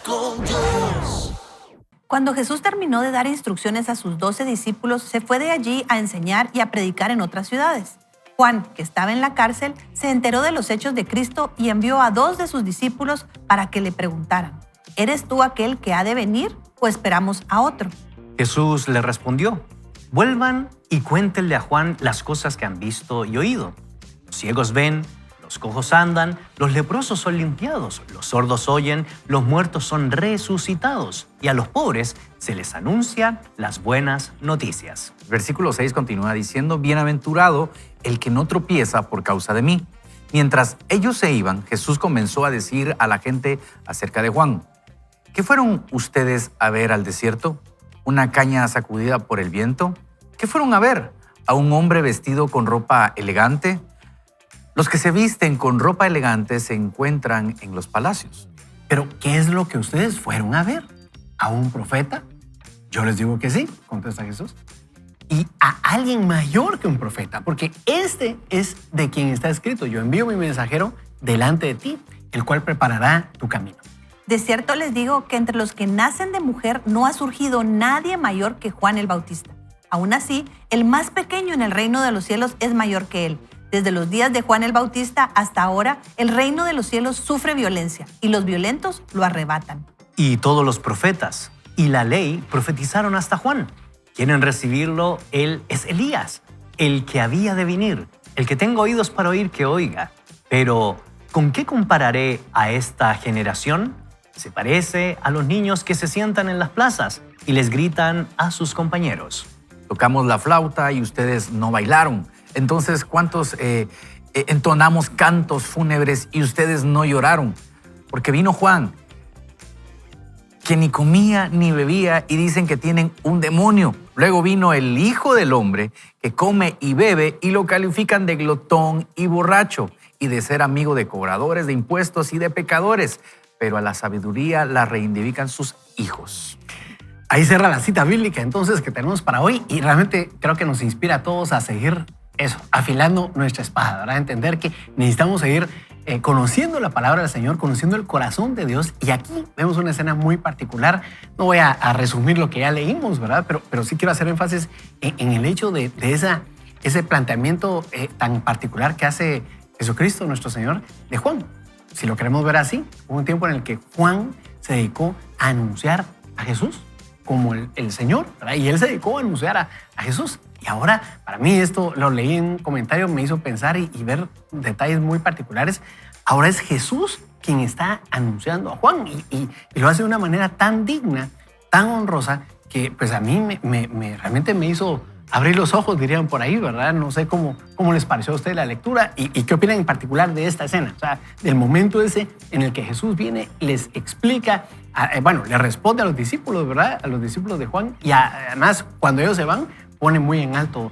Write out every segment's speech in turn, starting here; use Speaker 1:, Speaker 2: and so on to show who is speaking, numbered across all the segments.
Speaker 1: con Dios.
Speaker 2: Cuando Jesús terminó de dar instrucciones a sus 12 discípulos, se fue de allí a enseñar y a predicar en otras ciudades. Juan, que estaba en la cárcel, se enteró de los hechos de Cristo y envió a 2 de sus discípulos para que le preguntaran: ¿eres tú aquel que ha de venir o esperamos a otro?
Speaker 3: Jesús le respondió: vuelvan y cuéntenle a Juan las cosas que han visto y oído. Los ciegos ven, los cojos andan, los leprosos son limpiados, los sordos oyen, los muertos son resucitados y a los pobres se les anuncian las buenas noticias.
Speaker 4: El versículo 6 continúa diciendo: bienaventurado el que no tropieza por causa de mí. Mientras ellos se iban, Jesús comenzó a decir a la gente acerca de Juan: ¿qué fueron ustedes a ver al desierto? ¿Una caña sacudida por el viento? ¿Qué fueron a ver? ¿A un hombre vestido con ropa elegante? Los que se visten con ropa elegante se encuentran en los palacios.
Speaker 5: Pero, ¿qué es lo que ustedes fueron a ver? ¿A un profeta? Yo les digo que sí, contesta Jesús. Y a alguien mayor que un profeta, porque este es de quien está escrito: yo envío mi mensajero delante de ti, el cual preparará tu camino.
Speaker 2: De cierto les digo que entre los que nacen de mujer no ha surgido nadie mayor que Juan el Bautista. Aún así, el más pequeño en el reino de los cielos es mayor que él. Desde los días de Juan el Bautista hasta ahora, el reino de los cielos sufre violencia y los violentos lo arrebatan.
Speaker 3: Y todos los profetas y la ley profetizaron hasta Juan. ¿Quieren recibirlo? Él es Elías, el que había de venir. El que tenga oídos para oír, que oiga. Pero, ¿con qué compararé a esta generación? Se parece a los niños que se sientan en las plazas y les gritan a sus compañeros:
Speaker 4: Tocamos la flauta y ustedes no bailaron. Entonces, ¿cuántos entonamos cantos fúnebres y ustedes no lloraron? Porque vino Juan, que ni comía ni bebía, y dicen que tienen un demonio. Luego vino el Hijo del Hombre, que come y bebe, y lo califican de glotón y borracho, y de ser amigo de cobradores de impuestos y de pecadores. Pero a la sabiduría la reivindican sus hijos.
Speaker 5: Ahí cierra la cita bíblica entonces que tenemos para hoy, y realmente creo que nos inspira a todos a seguir eso, afilando nuestra espada, ¿verdad? Entender que necesitamos seguir conociendo la palabra del Señor, conociendo el corazón de Dios. Y aquí vemos una escena muy particular. No voy a resumir lo que ya leímos, ¿verdad? Pero sí quiero hacer énfasis en el hecho de ese planteamiento tan particular que hace Jesucristo, nuestro Señor, de Juan. Si lo queremos ver así, hubo un tiempo en el que Juan se dedicó a anunciar a Jesús como el Señor, ¿verdad? Y él se dedicó a anunciar a Jesús. Y ahora, para mí, esto lo leí en un comentario, me hizo pensar y ver detalles muy particulares. Ahora es Jesús quien está anunciando a Juan y lo hace de una manera tan digna, tan honrosa, que pues a mí realmente me hizo abrir los ojos, dirían por ahí, ¿verdad? No sé cómo les pareció a ustedes la lectura y qué opinan en particular de esta escena, o sea, del momento ese en el que Jesús viene, les explica, le responde a los discípulos, ¿verdad? A los discípulos de Juan, y además cuando ellos se van, pone muy en alto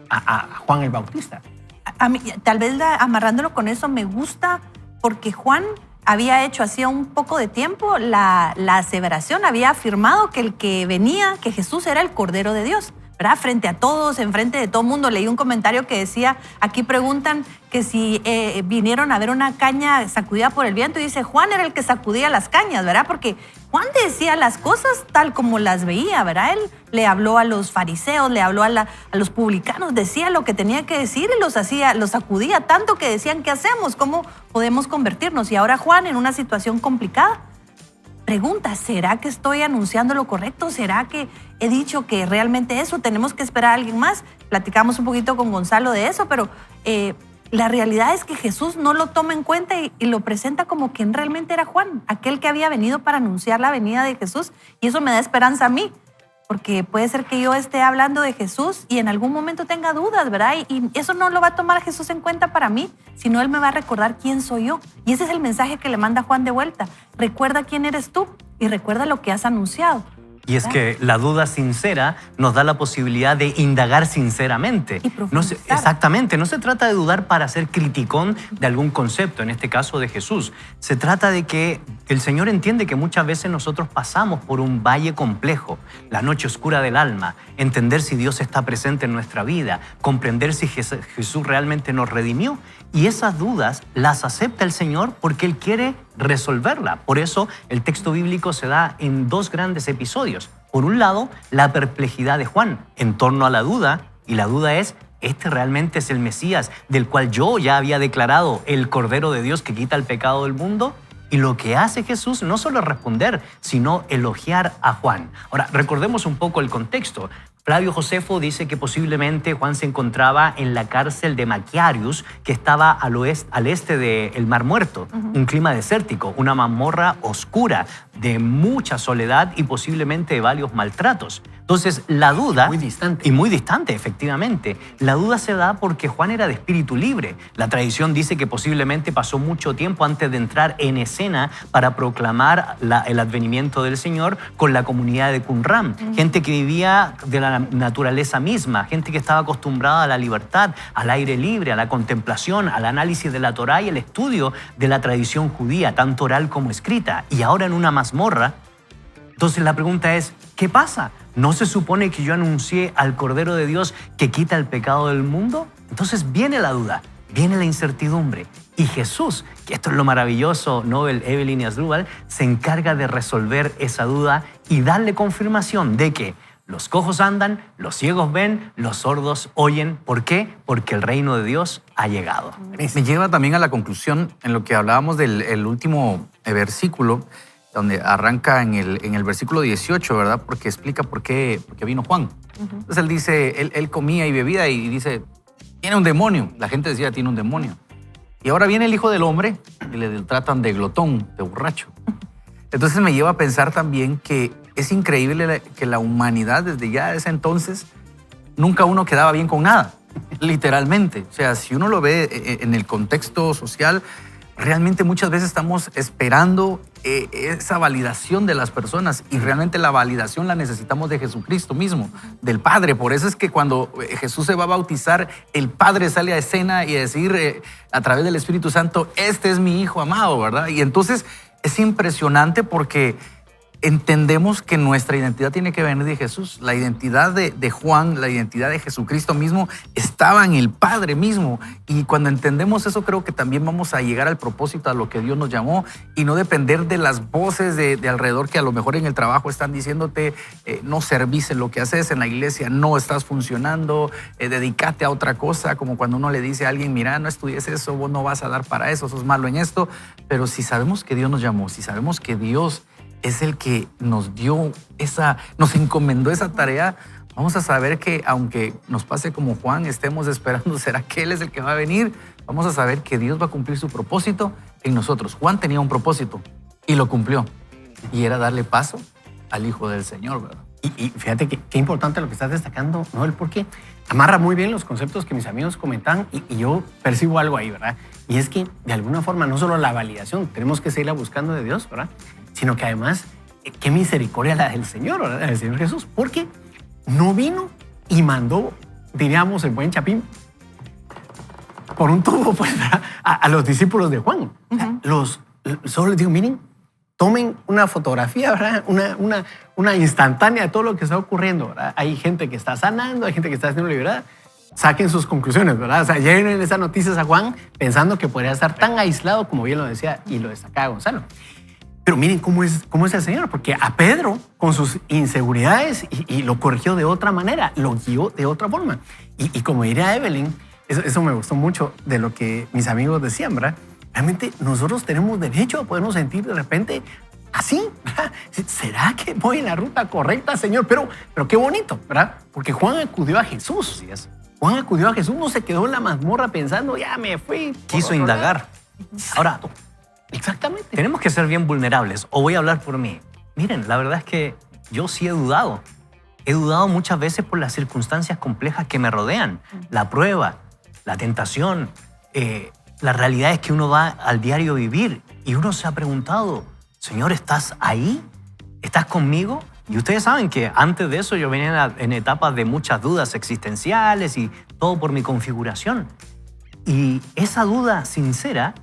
Speaker 5: a Juan el Bautista.
Speaker 2: A mí, tal vez amarrándolo con eso, me gusta porque Juan había hecho hacía un poco de tiempo la aseveración, había afirmado que el que venía, que Jesús era el Cordero de Dios, ¿verdad? Frente a todos, enfrente de todo el mundo. Leí un comentario que decía, aquí preguntan que si vinieron a ver una caña sacudida por el viento, y dice, Juan era el que sacudía las cañas, ¿verdad? Porque Juan decía las cosas tal como las veía, ¿verdad? Él le habló a los fariseos, le habló a los publicanos, decía lo que tenía que decir y los sacudía tanto que decían, ¿qué hacemos? ¿Cómo podemos convertirnos? Y ahora Juan, en una situación complicada, pregunta, ¿será que estoy anunciando lo correcto? ¿Será que he dicho que realmente eso? ¿Tenemos que esperar a alguien más? Platicamos un poquito con Gonzalo de eso, pero la realidad es que Jesús no lo toma en cuenta y lo presenta como quien realmente era Juan, aquel que había venido para anunciar la venida de Jesús. Y eso me da esperanza a mí, porque puede ser que yo esté hablando de Jesús y en algún momento tenga dudas, ¿verdad? Y eso no lo va a tomar Jesús en cuenta para mí, sino Él me va a recordar quién soy yo. Y ese es el mensaje que le manda Juan de vuelta. Recuerda quién eres tú y recuerda lo que has anunciado.
Speaker 3: Y es que la duda sincera nos da la posibilidad de indagar sinceramente.
Speaker 2: Y profundizar.
Speaker 3: Exactamente, no se trata de dudar para ser criticón de algún concepto, en este caso de Jesús. Se trata de que el Señor entiende que muchas veces nosotros pasamos por un valle complejo, la noche oscura del alma, entender si Dios está presente en nuestra vida, comprender si Jesús realmente nos redimió Y esas dudas las acepta el Señor porque Él quiere resolverla. Por eso el texto bíblico se da en dos grandes episodios. Por un lado, la perplejidad de Juan en torno a la duda, y la duda es, ¿este realmente es el Mesías del cual yo ya había declarado el Cordero de Dios que quita el pecado del mundo? Y lo que hace Jesús no solo es responder, sino elogiar a Juan. Ahora, recordemos un poco el contexto. Flavio Josefo dice que posiblemente Juan se encontraba en la cárcel de Maquiarius, que estaba al este del Mar Muerto, un clima desértico, una mazmorra oscura, de mucha soledad y posiblemente de varios maltratos. Entonces, la duda...
Speaker 5: Muy distante.
Speaker 3: Y muy distante, efectivamente. La duda se da porque Juan era de espíritu libre. La tradición dice que posiblemente pasó mucho tiempo antes de entrar en escena para proclamar el advenimiento del Señor con la comunidad de Qumran. Gente que vivía de la naturaleza misma, gente que estaba acostumbrada a la libertad, al aire libre, a la contemplación, al análisis de la Torá y el estudio de la tradición judía, tanto oral como escrita. Y ahora en una mazmorra. Entonces la pregunta es, ¿qué pasa? ¿No se supone que yo anuncié al Cordero de Dios que quita el pecado del mundo? Entonces viene la duda, viene la incertidumbre. Y Jesús, que esto es lo maravilloso, Nobel Evelyn Asdrúbal, se encarga de resolver esa duda y darle confirmación de que los cojos andan, los ciegos ven, los sordos oyen. ¿Por qué? Porque el reino de Dios ha llegado.
Speaker 4: Me lleva también a la conclusión en lo que hablábamos del último versículo, donde arranca en el versículo 18, ¿verdad? Porque explica por qué vino Juan. Entonces él dice, él comía y bebía y dice, tiene un demonio. La gente decía, tiene un demonio. Y ahora viene el Hijo del Hombre y le tratan de glotón, de borracho. Entonces me lleva a pensar también que es increíble que la humanidad desde ya ese entonces nunca uno quedaba bien con nada, literalmente. O sea, si uno lo ve en el contexto social, realmente muchas veces estamos esperando esa validación de las personas y realmente la validación la necesitamos de Jesucristo mismo, del Padre. Por eso es que cuando Jesús se va a bautizar, el Padre sale a escena y a decir a través del Espíritu Santo, este es mi Hijo amado, ¿verdad? Y entonces es impresionante porque entendemos que nuestra identidad tiene que venir de Jesús. La identidad de Juan, la identidad de Jesucristo mismo estaba en el Padre mismo. Y cuando entendemos eso, creo que también vamos a llegar al propósito, a lo que Dios nos llamó y no depender de las voces de alrededor que a lo mejor en el trabajo están diciéndote no servís en lo que haces, en la iglesia no estás funcionando, dedícate a otra cosa, como cuando uno le dice a alguien, mira, no estudies eso, vos no vas a dar para eso, sos malo en esto. Pero si sabemos que Dios nos llamó, si sabemos que Dios es el que nos dio nos encomendó esa tarea, vamos a saber que aunque nos pase como Juan, estemos esperando, ¿será que Él es el que va a venir? Vamos a saber que Dios va a cumplir su propósito en nosotros. Juan tenía un propósito y lo cumplió. Y era darle paso al Hijo del Señor, ¿verdad?
Speaker 5: Y fíjate qué importante lo que estás destacando, Noel, porque amarra muy bien los conceptos que mis amigos comentan y yo percibo algo ahí, ¿verdad? Y es que de alguna forma no solo la validación, tenemos que seguirla buscando de Dios, ¿verdad? Sino que además, qué misericordia la del Señor, ¿verdad? El Señor Jesús, porque no vino y mandó, diríamos, el buen Chapín, por un tubo, pues, a los discípulos de Juan. Solo les digo, miren, tomen una fotografía, ¿verdad? Una instantánea de todo lo que está ocurriendo, ¿verdad? Hay gente que está sanando, hay gente que está haciendo libertad. Saquen sus conclusiones, ¿verdad? O sea, lleguen esas noticias a Juan pensando que podría estar tan aislado como bien lo decía y lo destacaba Gonzalo. Pero miren cómo es el Señor, porque a Pedro, con sus inseguridades, y lo corrigió de otra manera, lo guió de otra forma. Y como diría Evelyn, eso me gustó mucho de lo que mis amigos decían, ¿verdad? Realmente nosotros tenemos derecho a podernos sentir de repente así, ¿verdad? ¿Será que voy en la ruta correcta, Señor? Pero qué bonito, ¿verdad? Porque Juan acudió a Jesús.
Speaker 3: Así es.
Speaker 5: Juan acudió a Jesús, no se quedó en la mazmorra pensando, ya me fui.
Speaker 3: Quiso indagar. Ahora,
Speaker 5: Exactamente.
Speaker 3: tenemos que ser bien vulnerables, o voy a hablar por mí. Miren, la verdad es que yo sí he dudado. He dudado muchas veces por las circunstancias complejas que me rodean. La prueba, la tentación, las realidades que uno va al diario vivir. Y uno se ha preguntado, Señor, ¿estás ahí? ¿Estás conmigo? Y ustedes saben que antes de eso yo venía en etapas de muchas dudas existenciales y todo por mi configuración. Y esa duda sincera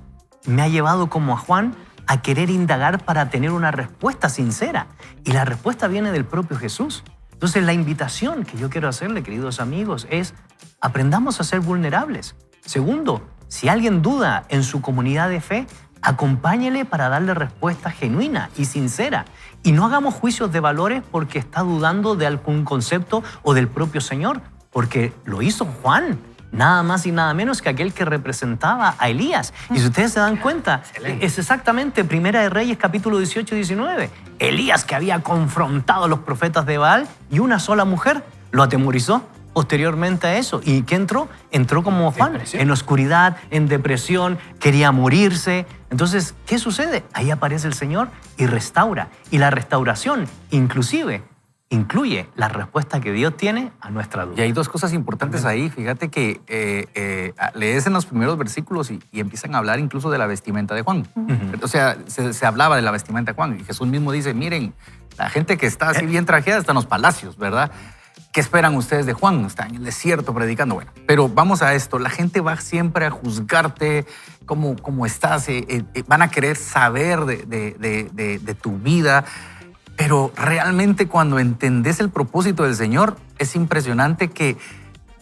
Speaker 3: me ha llevado como a Juan a querer indagar para tener una respuesta sincera. Y la respuesta viene del propio Jesús. Entonces la invitación que yo quiero hacerle, queridos amigos, es aprendamos a ser vulnerables. Segundo, Si alguien duda en su comunidad de fe, acompáñele para darle respuesta genuina y sincera. Y no hagamos juicios de valores porque está dudando de algún concepto o del propio Señor, porque lo hizo Juan, nada más y nada menos que aquel que representaba a Elías. Y si ustedes se dan cuenta, es exactamente Primera de Reyes, capítulo 18 y 19. Elías, que había confrontado a los profetas de Baal, y una sola mujer lo atemorizó posteriormente a eso. ¿Y qué entró? Entró como Juan,
Speaker 5: Depresión.
Speaker 3: en oscuridad, en depresión, quería morirse. Entonces, ¿qué sucede? Ahí aparece el Señor y restaura. Y la restauración, inclusive, incluye la respuesta que Dios tiene a nuestra duda.
Speaker 4: Y hay dos cosas importantes ahí. Fíjate que lees en los primeros versículos y empiezan a hablar incluso de la vestimenta de Juan. O sea, se hablaba de la vestimenta de Juan. Y Jesús mismo dice, miren, la gente que está así bien trajeada está en los palacios, ¿verdad? ¿Qué esperan ustedes de Juan? Está en el desierto predicando. Bueno, pero vamos a esto. La gente va siempre a juzgarte cómo estás. Van a querer saber de tu vida. Pero realmente cuando entendés el propósito del Señor, es impresionante que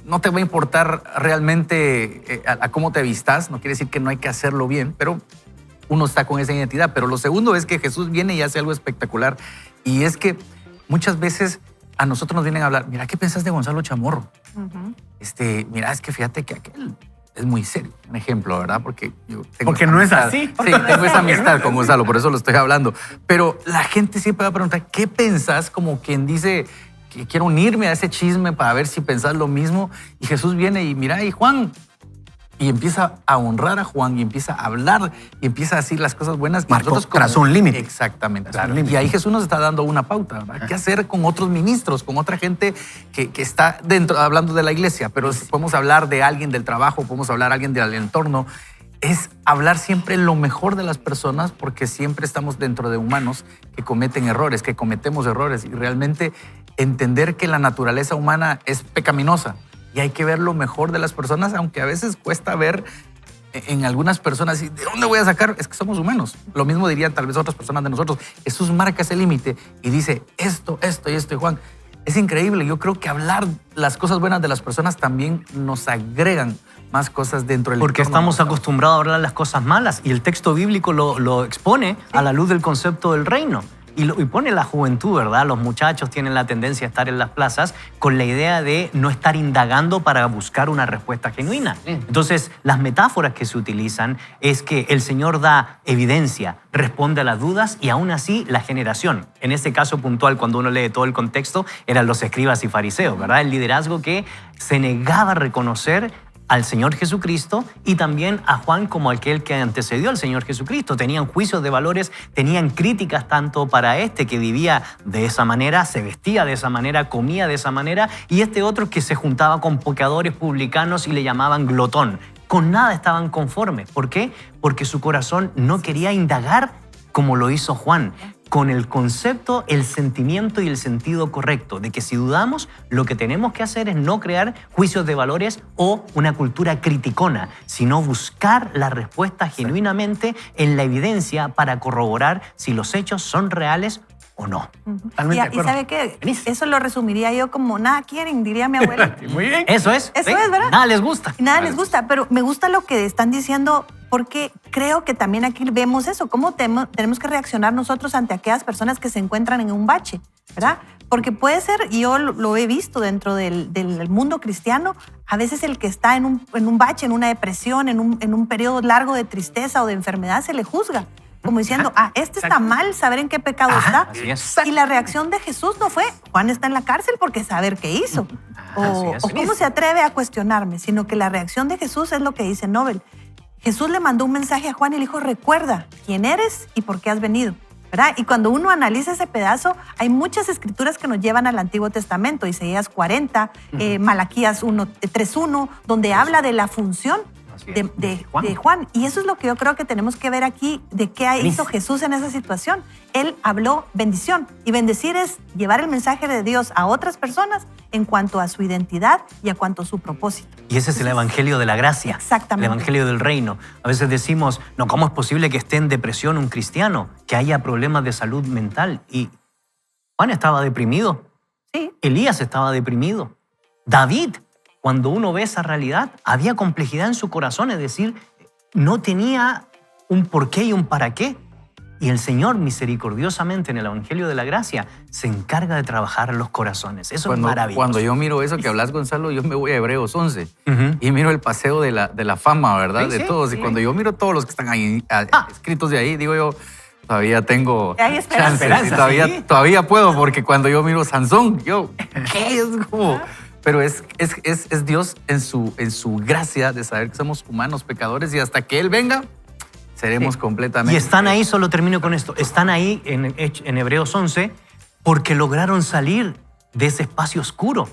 Speaker 4: no te va a importar realmente a cómo te vistas. No quiere decir que no hay que hacerlo bien, pero uno está con esa identidad. Pero lo segundo es que Jesús viene y hace algo espectacular. Y es que muchas veces a nosotros nos vienen a hablar, mira, ¿qué pensás de Gonzalo Chamorro? Mira, es que fíjate que aquel es muy serio. Un ejemplo, ¿verdad? Porque yo tengo
Speaker 5: Porque
Speaker 4: esa
Speaker 5: no es
Speaker 4: amistad.
Speaker 5: así.
Speaker 4: Sí, tengo esa amistad con Gonzalo, por eso lo estoy hablando. Pero la gente siempre va a preguntar, ¿qué pensás? Como quien dice que quiero unirme a ese chisme para ver si pensás lo mismo. Y Jesús viene y mira, y Juan, y empieza a honrar a Juan y empieza a hablar y empieza a decir las cosas buenas. Y
Speaker 5: Marcó,
Speaker 4: nosotros
Speaker 5: trazó un límite.
Speaker 4: Exactamente.
Speaker 5: Trazó un límite.
Speaker 4: Y ahí Jesús nos está dando una pauta, ¿verdad? ¿Qué hacer con otros ministros, con otra gente que está dentro, hablando de la iglesia? Pero podemos hablar de alguien del trabajo, podemos hablar de alguien del entorno. Es hablar siempre lo mejor de las personas porque siempre estamos dentro de humanos que cometen errores, que cometemos errores y realmente entender que la naturaleza humana es pecaminosa. Y hay que ver lo mejor de las personas, aunque a veces cuesta ver en algunas personas, ¿de dónde voy a sacar? Es que somos humanos. Lo mismo dirían tal vez otras personas de nosotros. Jesús marca ese límite y dice esto y esto. Y Juan, es increíble. Yo creo que hablar las cosas buenas de las personas también nos agregan más cosas dentro del
Speaker 3: Porque
Speaker 4: entorno.
Speaker 3: estamos acostumbrados a hablar las cosas malas y el texto bíblico lo expone a la luz del concepto del reino. Y pone la juventud, ¿verdad? Los muchachos tienen la tendencia a estar en las plazas con la idea de no estar indagando para buscar una respuesta genuina. Entonces, las metáforas que se utilizan es que el Señor da evidencia, responde a las dudas y aún así la generación. En este caso puntual, cuando uno lee todo el contexto, eran los escribas y fariseos, ¿verdad? El liderazgo que se negaba a reconocer al Señor Jesucristo y también a Juan como aquel que antecedió al Señor Jesucristo. Tenían juicios de valores, tenían críticas tanto para este que vivía de esa manera, se vestía de esa manera, comía de esa manera, y este otro que se juntaba con pecadores publicanos y le llamaban glotón. Con nada estaban conformes. ¿Por qué? Porque su corazón no quería indagar como lo hizo Juan, con el concepto, el sentimiento y el sentido correcto, de que si dudamos, lo que tenemos que hacer es no crear juicios de valores o una cultura criticona, sino buscar la respuesta genuinamente en la evidencia para corroborar si los hechos son reales o no.
Speaker 5: Totalmente de
Speaker 2: Y
Speaker 5: acuerdo.
Speaker 2: ¿sabe qué?
Speaker 5: Buenísimo.
Speaker 2: Eso lo resumiría yo como nada quieren, diría mi abuela.
Speaker 5: Muy bien.
Speaker 3: Eso es.
Speaker 2: Eso
Speaker 3: ¿ven?
Speaker 2: es, ¿verdad?
Speaker 3: Nada les gusta.
Speaker 2: Y nada les gusta, pero me gusta lo que están diciendo porque creo que también aquí vemos eso, cómo tenemos que reaccionar nosotros ante aquellas personas que se encuentran en un bache, ¿verdad? Porque puede ser, y yo lo he visto dentro del mundo cristiano, a veces el que está en un bache, en una depresión, en un periodo largo de tristeza o de enfermedad, se le juzga. Como diciendo, este está mal, saber en qué pecado está.
Speaker 3: así es.
Speaker 2: Y la reacción de Jesús no fue, Juan está en la cárcel porque saber qué hizo. O
Speaker 3: así es.
Speaker 2: cómo se atreve a cuestionarme, sino que la reacción de Jesús es lo que dice Nobel. Jesús le mandó un mensaje a Juan y le dijo, recuerda quién eres y por qué has venido, ¿verdad? Y cuando uno analiza ese pedazo, hay muchas escrituras que nos llevan al Antiguo Testamento, Isaías 40, Malaquías 3:1, donde habla de la función
Speaker 3: Así es.
Speaker 2: de Juan. Y eso es lo que yo creo que tenemos que ver aquí, de qué hizo Jesús en esa situación. Él habló bendición, y bendecir es llevar el mensaje de Dios a otras personas en cuanto a su identidad y a cuanto a su propósito.
Speaker 3: Y ese es el evangelio de la gracia.
Speaker 2: Exactamente.
Speaker 3: El evangelio del reino. A veces decimos, no, ¿cómo es posible que esté en depresión un cristiano? Que haya problemas de salud mental. Y Juan estaba deprimido.
Speaker 2: Sí.
Speaker 3: Elías estaba deprimido. David cuando uno ve esa realidad, había complejidad en su corazón, es decir, no tenía un por qué y un para qué. Y el Señor, misericordiosamente, en el Evangelio de la Gracia, se encarga de trabajar los corazones. Eso es maravilloso.
Speaker 4: Cuando yo miro eso que hablas, Gonzalo, yo me voy a Hebreos 11
Speaker 3: Ujú.
Speaker 4: y miro el paseo de la fama, ¿verdad?
Speaker 3: Sí,
Speaker 4: de
Speaker 3: sí,
Speaker 4: todos.
Speaker 3: sí.
Speaker 4: Y cuando yo miro todos los que están ahí escritos de ahí, digo yo, todavía tengo
Speaker 2: Hay esperanza.
Speaker 4: chances, y
Speaker 3: Sí.
Speaker 4: todavía puedo, porque cuando yo miro Sansón, yo, ¿qué es como? Pero es Dios en su gracia de saber que somos humanos pecadores y hasta que Él venga, seremos
Speaker 3: Sí.
Speaker 4: completamente.
Speaker 3: Y están ahí, solo termino con esto, están ahí en Hebreos 11 porque lograron salir de ese espacio oscuro,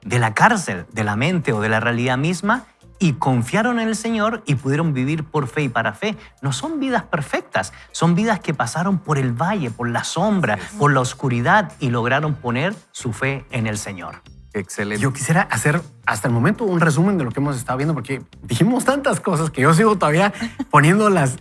Speaker 3: de la cárcel, de la mente o de la realidad misma, y confiaron en el Señor y pudieron vivir por fe y para fe. No son vidas perfectas, son vidas que pasaron por el valle, por la sombra, por la oscuridad y lograron poner su fe en el Señor.
Speaker 4: Excelente.
Speaker 5: Yo quisiera hacer hasta el momento un resumen de lo que hemos estado viendo, porque dijimos tantas cosas que yo sigo todavía poniéndolas,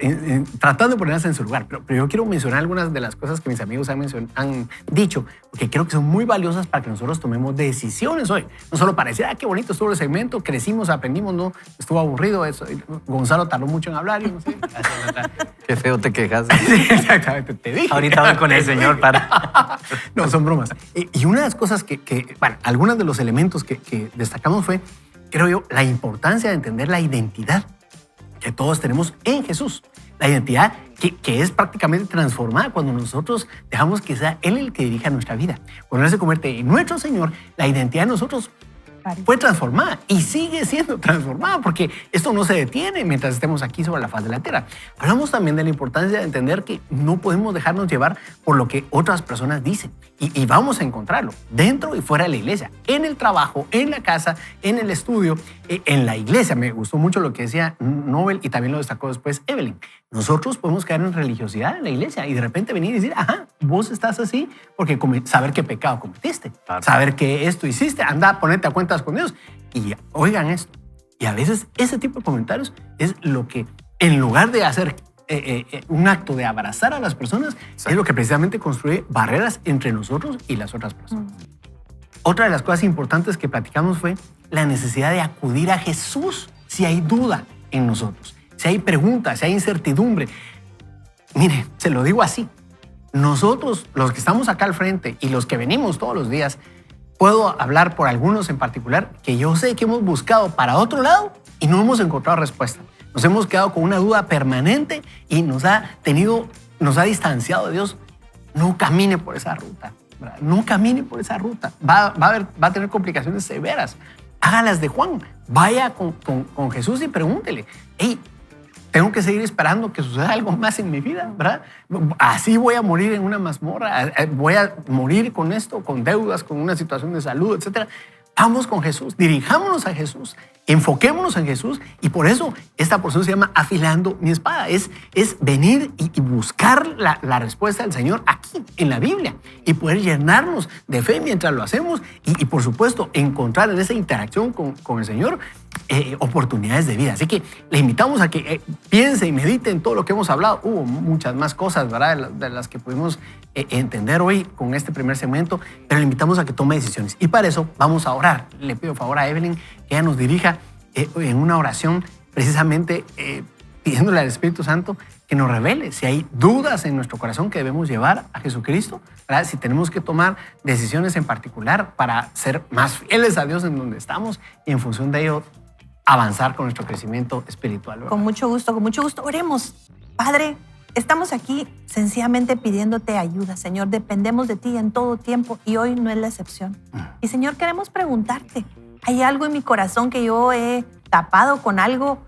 Speaker 5: tratando de ponerlas en su lugar. Pero yo quiero mencionar algunas de las cosas que mis amigos han dicho, porque creo que son muy valiosas para que nosotros tomemos decisiones hoy. No solo para decir, qué bonito estuvo el segmento, crecimos, aprendimos, no, estuvo aburrido eso. Gonzalo tardó mucho en hablar, yo no sé.
Speaker 4: Qué feo te quejas.
Speaker 5: Sí, exactamente, te dije.
Speaker 3: Ahorita voy con el Señor para...
Speaker 5: No, son bromas. Y una de las cosas bueno, algunos de los elementos que destacamos fue, creo yo, la importancia de entender la identidad que todos tenemos en Jesús. La identidad que es prácticamente transformada cuando nosotros dejamos que sea Él el que dirija nuestra vida. Cuando Él se convierte en nuestro Señor, la identidad de nosotros fue transformada y sigue siendo transformada, porque esto no se detiene mientras estemos aquí sobre la faz de la tierra. Hablamos también de la importancia de entender que no podemos dejarnos llevar por lo que otras personas dicen, y vamos a encontrarlo dentro y fuera de la iglesia, en el trabajo, en la casa, en el estudio, en la iglesia. Me gustó mucho lo que decía Nobel y también lo destacó después Evelyn. Nosotros podemos caer en religiosidad en la iglesia y de repente venir y decir, vos estás así porque saber qué pecado cometiste,
Speaker 3: Claro.
Speaker 5: saber que esto hiciste, anda, ponete a cuentas con Dios. Y oigan esto. Y a veces ese tipo de comentarios es lo que, en lugar de hacer un acto de abrazar a las personas, es lo que precisamente construye barreras entre nosotros y las otras personas. Otra de las cosas importantes que platicamos fue la necesidad de acudir a Jesús si hay duda en nosotros, si hay preguntas, si hay incertidumbre. Mire, se lo digo así. Nosotros, los que estamos acá al frente y los que venimos todos los días, puedo hablar por algunos en particular que yo sé que hemos buscado para otro lado y no hemos encontrado respuesta. Nos hemos quedado con una duda permanente y nos ha distanciado de Dios. No camine por esa ruta, ¿verdad? No camine por esa ruta. Va a tener complicaciones severas. Hágalas de Juan. Vaya con Jesús y pregúntele, tengo que seguir esperando que suceda algo más en mi vida, ¿verdad? Así voy a morir en una mazmorra, voy a morir con esto, con deudas, con una situación de salud, etc. Vamos con Jesús, dirijámonos a Jesús, enfoquémonos en Jesús, y por eso esta porción se llama Afilando mi espada. Es venir y buscar la respuesta del Señor aquí en la Biblia y poder llenarnos de fe mientras lo hacemos y por supuesto encontrar en esa interacción con el Señor oportunidades de vida. Así que le invitamos a que piense y medite en todo lo que hemos hablado. Hubo muchas más cosas, ¿verdad?, de las que pudimos entender hoy con este primer segmento, pero le invitamos a que tome decisiones. Y para eso vamos a orar. Le pido favor a Evelyn que ella nos dirija en una oración precisamente pidiéndole al Espíritu Santo que nos revele si hay dudas en nuestro corazón que debemos llevar a Jesucristo, ¿verdad? Si tenemos que tomar decisiones en particular para ser más fieles a Dios en donde estamos y en función de ello avanzar con nuestro crecimiento espiritual, ¿verdad?
Speaker 2: Con mucho gusto, con mucho gusto. Oremos. Padre, estamos aquí sencillamente pidiéndote ayuda, Señor. Dependemos de ti en todo tiempo y hoy no es la excepción. Y, Señor, queremos preguntarte, ¿hay algo en mi corazón que yo he tapado con algo,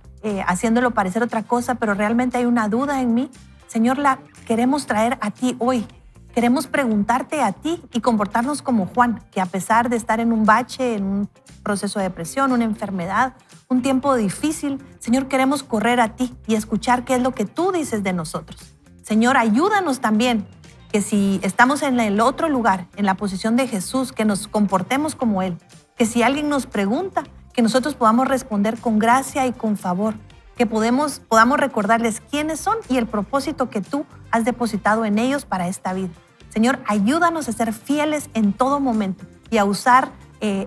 Speaker 2: haciéndolo parecer otra cosa, pero realmente hay una duda en mí? Señor, la queremos traer a ti hoy. Queremos preguntarte a ti y comportarnos como Juan, que a pesar de estar en un bache, en un proceso de depresión, una enfermedad, un tiempo difícil, Señor, queremos correr a ti y escuchar qué es lo que tú dices de nosotros. Señor, ayúdanos también que si estamos en el otro lugar, en la posición de Jesús, que nos comportemos como Él, que si alguien nos pregunta, que nosotros podamos responder con gracia y con favor, que podamos recordarles quiénes son y el propósito que tú has depositado en ellos para esta vida. Señor, ayúdanos a ser fieles en todo momento y a usar,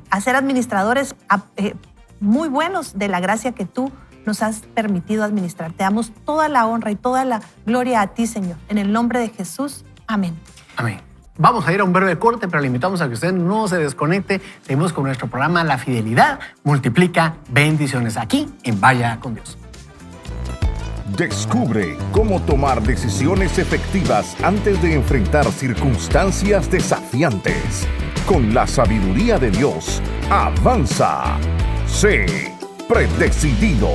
Speaker 2: a ser administradores muy buenos de la gracia que tú nos has permitido administrar. Te damos toda la honra y toda la gloria a ti, Señor. En el nombre de Jesús. Amén.
Speaker 5: Amén. Vamos a ir a un breve corte, pero le invitamos a que usted no se desconecte. Seguimos con nuestro programa La Fidelidad Multiplica Bendiciones aquí en Vaya con Dios.
Speaker 1: Descubre cómo tomar decisiones efectivas antes de enfrentar circunstancias desafiantes. Con la sabiduría de Dios, avanza. Sé predecidido.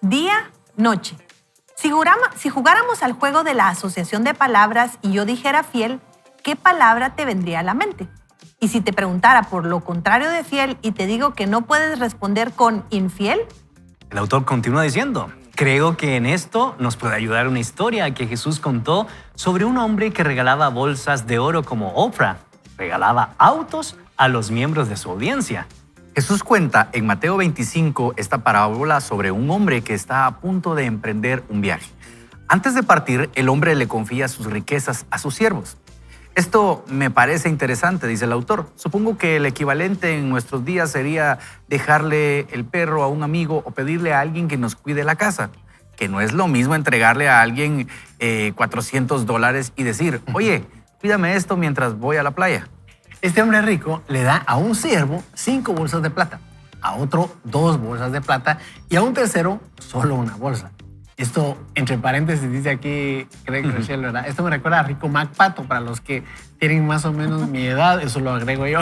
Speaker 2: Día, noche. Si jugáramos al juego de la asociación de palabras y yo dijera fiel, ¿qué palabra te vendría a la mente? Y si te preguntara por lo contrario de fiel y te digo que no puedes responder con infiel.
Speaker 3: El autor continúa diciendo, creo que en esto nos puede ayudar una historia que Jesús contó sobre un hombre que regalaba bolsas de oro como Oprah. Regalaba autos a los miembros de su audiencia.
Speaker 4: Jesús cuenta en Mateo 25 esta parábola sobre un hombre que está a punto de emprender un viaje. Antes de partir, el hombre le confía sus riquezas a sus siervos. Esto me parece interesante, dice el autor. Supongo que el equivalente en nuestros días sería dejarle el perro a un amigo o pedirle a alguien que nos cuide la casa, que no es lo mismo entregarle a alguien $400 y decir, oye, cuídame esto mientras voy a la playa.
Speaker 5: Este hombre rico le da a un siervo 5 bolsas de plata, a otro 2 bolsas de plata y a un tercero solo una bolsa. Esto, entre paréntesis, dice aquí Craig Rochelle, ¿verdad? Esto me recuerda a Rico MacPato, para los que tienen más o menos mi edad, eso lo agrego yo.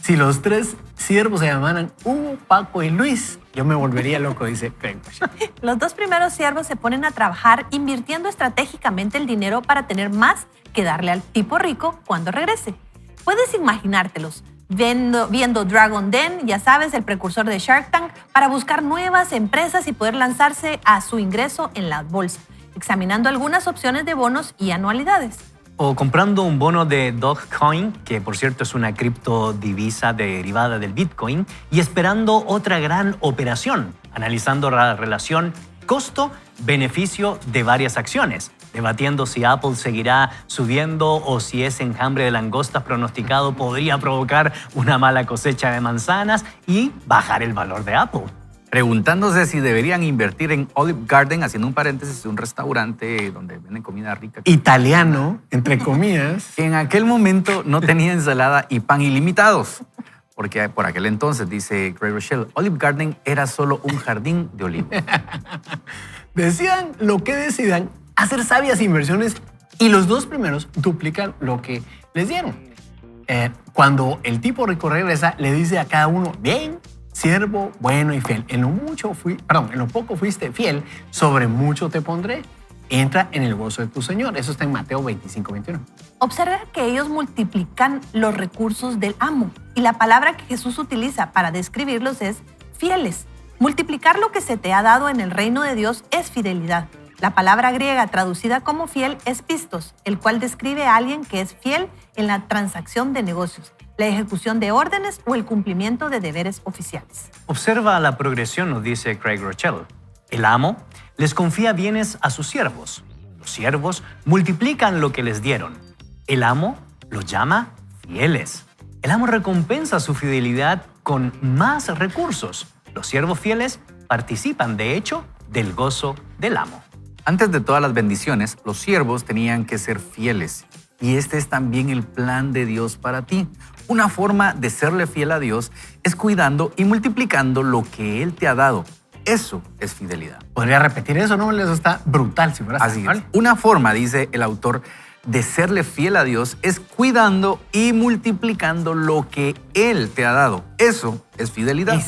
Speaker 5: Si los 3 siervos se llamaran Hugo, Paco y Luis, yo me volvería loco, dice Craig Rochelle.
Speaker 2: Los 2 primeros siervos se ponen a trabajar invirtiendo estratégicamente el dinero para tener más que darle al tipo rico cuando regrese. Puedes imaginártelos viendo Dragon Den, ya sabes, el precursor de Shark Tank, para buscar nuevas empresas y poder lanzarse a su ingreso en la bolsa, examinando algunas opciones de bonos y anualidades.
Speaker 3: O comprando un bono de Dogecoin, que por cierto es una criptodivisa derivada del Bitcoin, y esperando otra gran operación, analizando la relación costo-beneficio de varias acciones, debatiendo si Apple seguirá subiendo o si ese enjambre de langostas pronosticado podría provocar una mala cosecha de manzanas y bajar el valor de Apple.
Speaker 4: Preguntándose si deberían invertir en Olive Garden, haciendo un paréntesis, un restaurante donde venden comida rica.
Speaker 5: Italiano, entre comillas.
Speaker 4: Que en aquel momento no tenía ensalada y pan ilimitados. Porque por aquel entonces, dice Craig Rochelle, Olive Garden era solo un jardín de olivos.
Speaker 5: Decidan lo que decidan, hacer sabias inversiones y los 2 primeros duplican lo que les dieron. Cuando el tipo rico regresa, le dice a cada uno, bien, siervo bueno y fiel. En lo poco fuiste fiel, sobre mucho te pondré. Entra en el gozo de tu Señor. Eso está en Mateo 25, 21.
Speaker 2: Observa que ellos multiplican los recursos del amo y la palabra que Jesús utiliza para describirlos es fieles. Multiplicar lo que se te ha dado en el reino de Dios es fidelidad. La palabra griega traducida como fiel es pistos, el cual describe a alguien que es fiel en la transacción de negocios, la ejecución de órdenes o el cumplimiento de deberes oficiales.
Speaker 3: Observa la progresión, nos dice Craig Rochelle. El amo les confía bienes a sus siervos. Los siervos multiplican lo que les dieron. El amo los llama fieles. El amo recompensa su fidelidad con más recursos. Los siervos fieles participan, de hecho, del gozo del amo.
Speaker 4: Antes de todas las bendiciones, los siervos tenían que ser fieles. Y este es también el plan de Dios para ti. Una forma de serle fiel a Dios es cuidando y multiplicando lo que Él te ha dado. Eso es fidelidad.
Speaker 5: ¿Podría repetir eso? No, eso está brutal si fuera
Speaker 4: así. Una forma, dice el autor, de serle fiel a Dios es cuidando y multiplicando lo que Él te ha dado. Eso es fidelidad.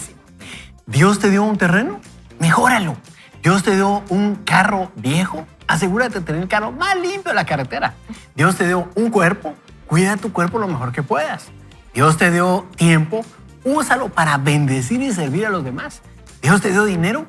Speaker 5: ¿Dios te dio un terreno? Mejóralo. ¿Dios te dio un carro viejo? Asegúrate de tener el carro más limpio de la carretera. ¿Dios te dio un cuerpo? Cuida tu cuerpo lo mejor que puedas. ¿Dios te dio tiempo? Úsalo para bendecir y servir a los demás. ¿Dios te dio dinero?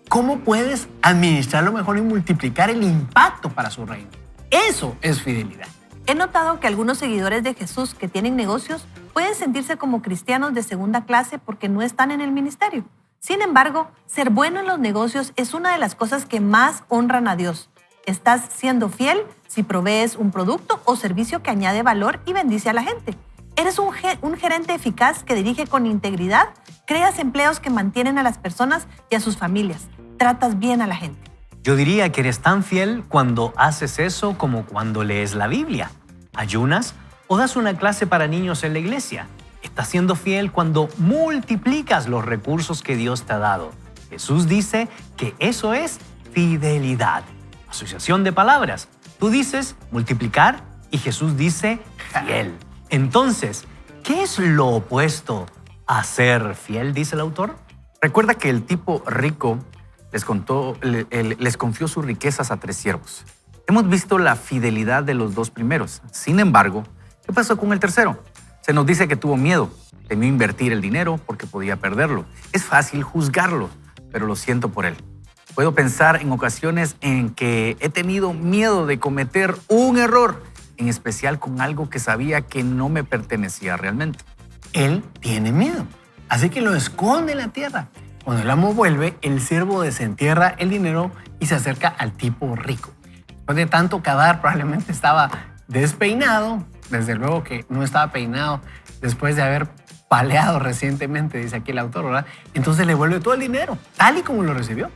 Speaker 5: ¿Cómo puedes administrarlo mejor y multiplicar el impacto para su reino? Eso es fidelidad.
Speaker 2: He notado que algunos seguidores de Jesús que tienen negocios pueden sentirse como cristianos de segunda clase porque no están en el ministerio. Sin embargo, ser bueno en los negocios es una de las cosas que más honran a Dios. Estás siendo fiel si provees un producto o servicio que añade valor y bendice a la gente. ¿Eres un gerente eficaz que dirige con integridad? ¿Creas empleos que mantienen a las personas y a sus familias? ¿Tratas bien a la gente?
Speaker 3: Yo diría que eres tan fiel cuando haces eso como cuando lees la Biblia, ayunas o das una clase para niños en la iglesia. Estás siendo fiel cuando multiplicas los recursos que Dios te ha dado. Jesús dice que eso es fidelidad. Asociación de palabras. Tú dices multiplicar y Jesús dice fiel. Entonces, ¿qué es lo opuesto a ser fiel, dice el autor?
Speaker 4: Recuerda que el tipo rico les confió sus riquezas a 3 siervos. Hemos visto la fidelidad de los 2 primeros. Sin embargo, ¿qué pasó con el tercero? Se nos dice que tuvo miedo, temió invertir el dinero porque podía perderlo. Es fácil juzgarlo, pero lo siento por él. Puedo pensar en ocasiones en que he tenido miedo de cometer un error, en especial con algo que sabía que no me pertenecía realmente.
Speaker 5: Él tiene miedo, así que lo esconde en la tierra. Cuando el amo vuelve, el siervo desentierra el dinero y se acerca al tipo rico. Después de tanto cavar, probablemente estaba despeinado. Desde luego que no estaba peinado después de haber paleado recientemente, dice aquí el autor, ¿verdad? Entonces le vuelve todo el dinero, tal y como lo recibió.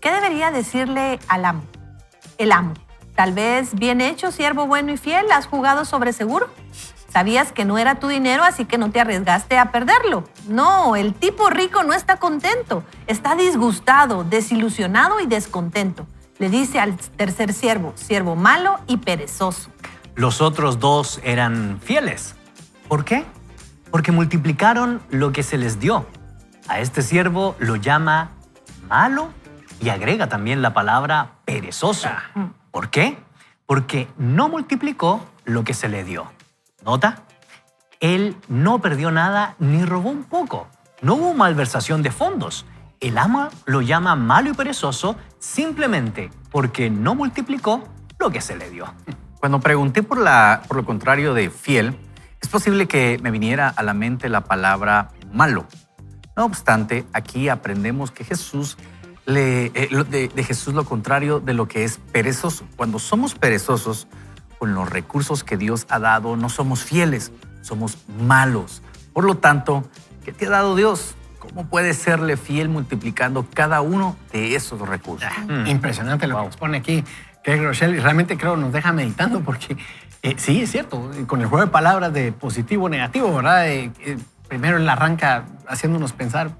Speaker 2: ¿Qué debería decirle al amo? El amo. Tal vez, bien hecho, siervo bueno y fiel, ¿has jugado sobre seguro? Sabías que no era tu dinero, así que no te arriesgaste a perderlo. No, el tipo rico no está contento. Está disgustado, desilusionado y descontento. Le dice al tercer siervo, siervo malo y perezoso.
Speaker 3: Los otros 2 eran fieles. ¿Por qué? Porque multiplicaron lo que se les dio. A este siervo lo llama malo y agrega también la palabra perezoso. ¿Por qué? Porque no multiplicó lo que se le dio. ¿Nota? Él no perdió nada ni robó un poco. No hubo malversación de fondos. El amo lo llama malo y perezoso simplemente porque no multiplicó lo que se le dio.
Speaker 4: Cuando pregunté por lo contrario de fiel, es posible que me viniera a la mente la palabra malo. No obstante, aquí aprendemos que Jesús de Jesús lo contrario de lo que es perezoso. Cuando somos perezosos, con los recursos que Dios ha dado, no somos fieles, somos malos. Por lo tanto, ¿qué te ha dado Dios? ¿Cómo puedes serle fiel multiplicando cada uno de esos recursos?
Speaker 5: Impresionante lo que expone aquí Craig Groeschel, y realmente creo nos deja meditando porque sí, es cierto, con el juego de palabras de positivo, negativo, ¿verdad? Primero él arranca haciéndonos pensar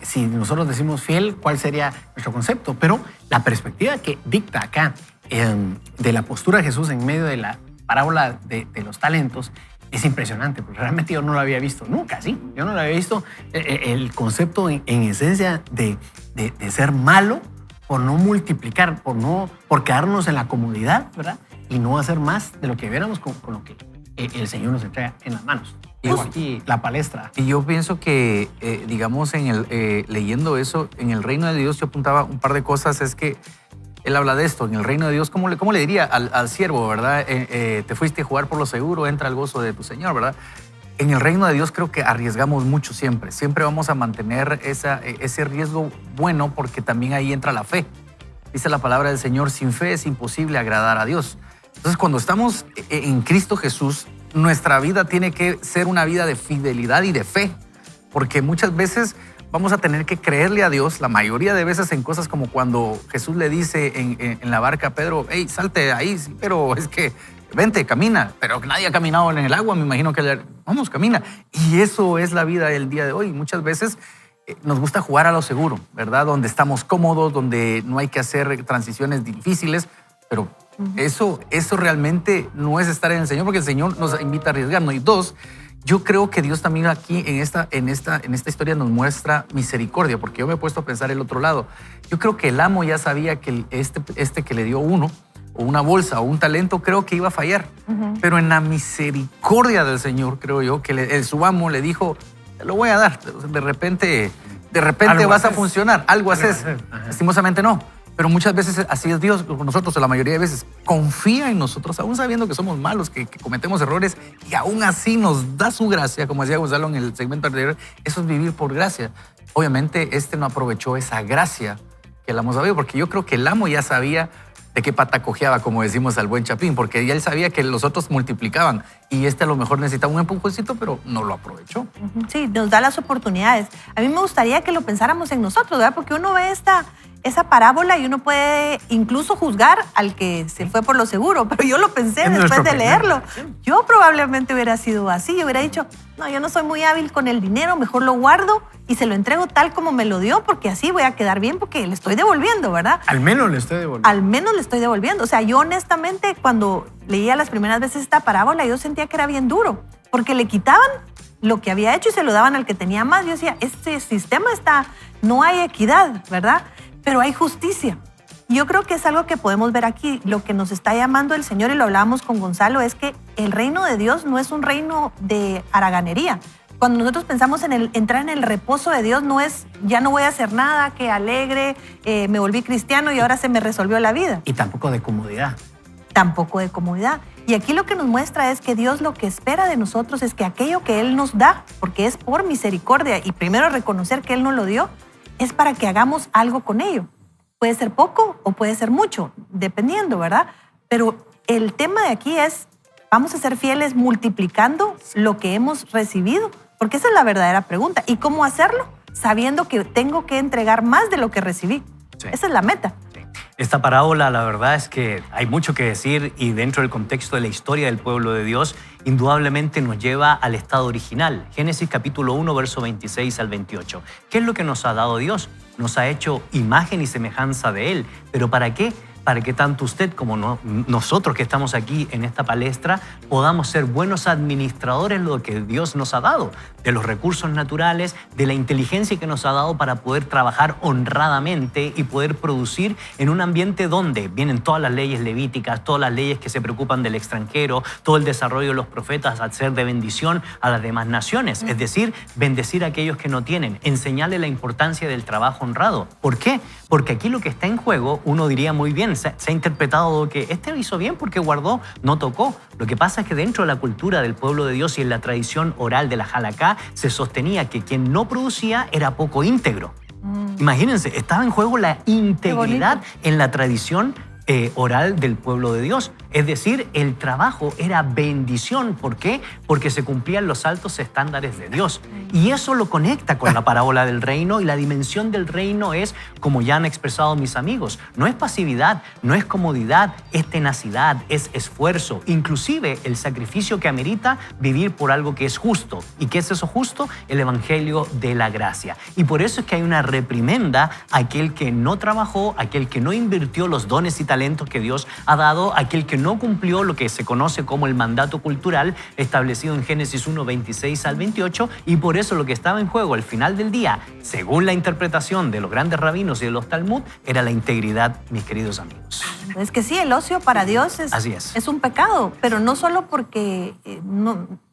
Speaker 5: si nosotros decimos fiel, ¿cuál sería nuestro concepto? Pero la perspectiva que dicta acá de la postura de Jesús en medio de la parábola de los talentos es impresionante, porque realmente yo no lo había visto nunca, ¿sí? Yo no lo había visto el concepto en esencia de ser malo por no multiplicar, por quedarnos en la comodidad, ¿verdad? Y no hacer más de lo que viéramos con lo que el Señor nos entrega en las manos. Pues, aquí la palestra.
Speaker 4: Y yo pienso que, digamos, leyendo eso, en el reino de Dios, yo apuntaba un par de cosas, es que él habla de esto, en el reino de Dios, ¿cómo le diría al siervo, verdad? Te fuiste a jugar por lo seguro, entra al gozo de tu Señor, ¿verdad? En el reino de Dios creo que arriesgamos mucho siempre. Siempre vamos a mantener ese riesgo bueno porque también ahí entra la fe. Dice la palabra del Señor, sin fe es imposible agradar a Dios. Entonces, cuando estamos en Cristo Jesús, nuestra vida tiene que ser una vida de fidelidad y de fe, porque muchas veces vamos a tener que creerle a Dios, la mayoría de veces en cosas como cuando Jesús le dice en la barca a Pedro, hey, salte ahí, sí, pero es que vente, camina, pero nadie ha caminado en el agua, me imagino que vamos, camina. Y eso es la vida del día de hoy. Muchas veces nos gusta jugar a lo seguro, ¿verdad? Donde estamos cómodos, donde no hay que hacer transiciones difíciles, pero eso realmente no es estar en el Señor, porque el Señor nos invita a arriesgarnos. Y 2, yo creo que Dios también aquí en esta historia nos muestra misericordia, porque yo me he puesto a pensar el otro lado. Yo creo que el amo ya sabía que este que le dio uno, o una bolsa, o un talento, creo que iba a fallar. Pero en la misericordia del Señor, creo yo, que su amo le dijo, te lo voy a dar. De repente vas a funcionar, algo haces. Lastimosamente no. Pero muchas veces así es Dios con nosotros, la mayoría de veces confía en nosotros, aún sabiendo que somos malos, que cometemos errores, y aún así nos da su gracia, como decía Gonzalo en el segmento anterior. Eso es vivir por gracia. Obviamente no aprovechó esa gracia que el amo sabía, porque yo creo que el amo ya sabía de qué pata cojeaba, como decimos al buen Chapín, porque ya él sabía que los otros multiplicaban y a lo mejor necesitaba un empujoncito, pero no lo aprovechó.
Speaker 2: Sí, nos da las oportunidades. A mí me gustaría que lo pensáramos en nosotros, ¿verdad? Porque uno ve esa parábola y uno puede incluso juzgar al que se fue por lo seguro, pero yo lo pensé después de leerlo. Yo probablemente hubiera sido así, yo hubiera dicho, no, yo no soy muy hábil con el dinero, mejor lo guardo y se lo entrego tal como me lo dio, porque así voy a quedar bien, porque le estoy devolviendo, ¿verdad?
Speaker 5: Al menos le estoy devolviendo.
Speaker 2: Al menos le estoy devolviendo. O sea, yo honestamente cuando leía las primeras veces esta parábola, yo sentía que era bien duro, porque le quitaban lo que había hecho y se lo daban al que tenía más. Yo decía, este sistema no hay equidad, ¿verdad? Pero hay justicia. Y yo creo que es algo que podemos ver aquí. Lo que nos está llamando el Señor, y lo hablábamos con Gonzalo, es que el reino de Dios no es un reino de haraganería. Cuando nosotros pensamos en entrar en el reposo de Dios, no es, ya no voy a hacer nada, que alegre, me volví cristiano y ahora se me resolvió la vida.
Speaker 5: Y tampoco de comodidad.
Speaker 2: Tampoco de comodidad. Y aquí lo que nos muestra es que Dios lo que espera de nosotros es que aquello que Él nos da, porque es por misericordia, y primero reconocer que Él nos lo dio, es para que hagamos algo con ello. Puede ser poco o puede ser mucho, dependiendo, ¿verdad? Pero el tema de aquí es, vamos a ser fieles multiplicando lo que hemos recibido, porque esa es la verdadera pregunta. ¿Y cómo hacerlo? Sabiendo que tengo que entregar más de lo que recibí. Sí. Esa es la meta.
Speaker 3: Esta parábola, la verdad es que hay mucho que decir, y dentro del contexto de la historia del pueblo de Dios, indudablemente nos lleva al estado original. Génesis capítulo 1, verso 26 al 28. ¿Qué es lo que nos ha dado Dios? Nos ha hecho imagen y semejanza de Él. ¿Pero para qué? Para que tanto usted como nosotros que estamos aquí en esta palestra podamos ser buenos administradores de lo que Dios nos ha dado, de los recursos naturales, de la inteligencia que nos ha dado para poder trabajar honradamente y poder producir en un ambiente donde vienen todas las leyes levíticas, todas las leyes que se preocupan del extranjero, todo el desarrollo de los profetas al ser de bendición a las demás naciones. Es decir, bendecir a aquellos que no tienen, enseñarle la importancia del trabajo honrado. ¿Por qué? Porque aquí lo que está en juego, uno diría muy bien, se ha interpretado que este lo hizo bien porque guardó, no tocó. Lo que pasa es que dentro de la cultura del pueblo de Dios y en la tradición oral de la Halaká se sostenía que quien no producía era poco íntegro. Imagínense, estaba en juego la integridad en la tradición oral del pueblo de Dios. Es decir, el trabajo era bendición. ¿Por qué? Porque se cumplían los altos estándares de Dios. Y eso lo conecta con la parábola del reino, y la dimensión del reino es, como ya han expresado mis amigos, no es pasividad, no es comodidad, es tenacidad, es esfuerzo, inclusive el sacrificio que amerita vivir por algo que es justo. ¿Y qué es eso justo? El evangelio de la gracia. Y por eso es que hay una reprimenda a aquel que no trabajó, aquel que no invirtió los dones y talentos que Dios ha dado, aquel que no cumplió lo que se conoce como el mandato cultural establecido en Génesis 1, 26 al 28, y por eso lo que estaba en juego al final del día, según la interpretación de los grandes rabinos y de los Talmud, era la integridad, mis queridos amigos.
Speaker 2: Es que sí, el ocio para Dios
Speaker 3: Así
Speaker 2: es un pecado, pero no solo porque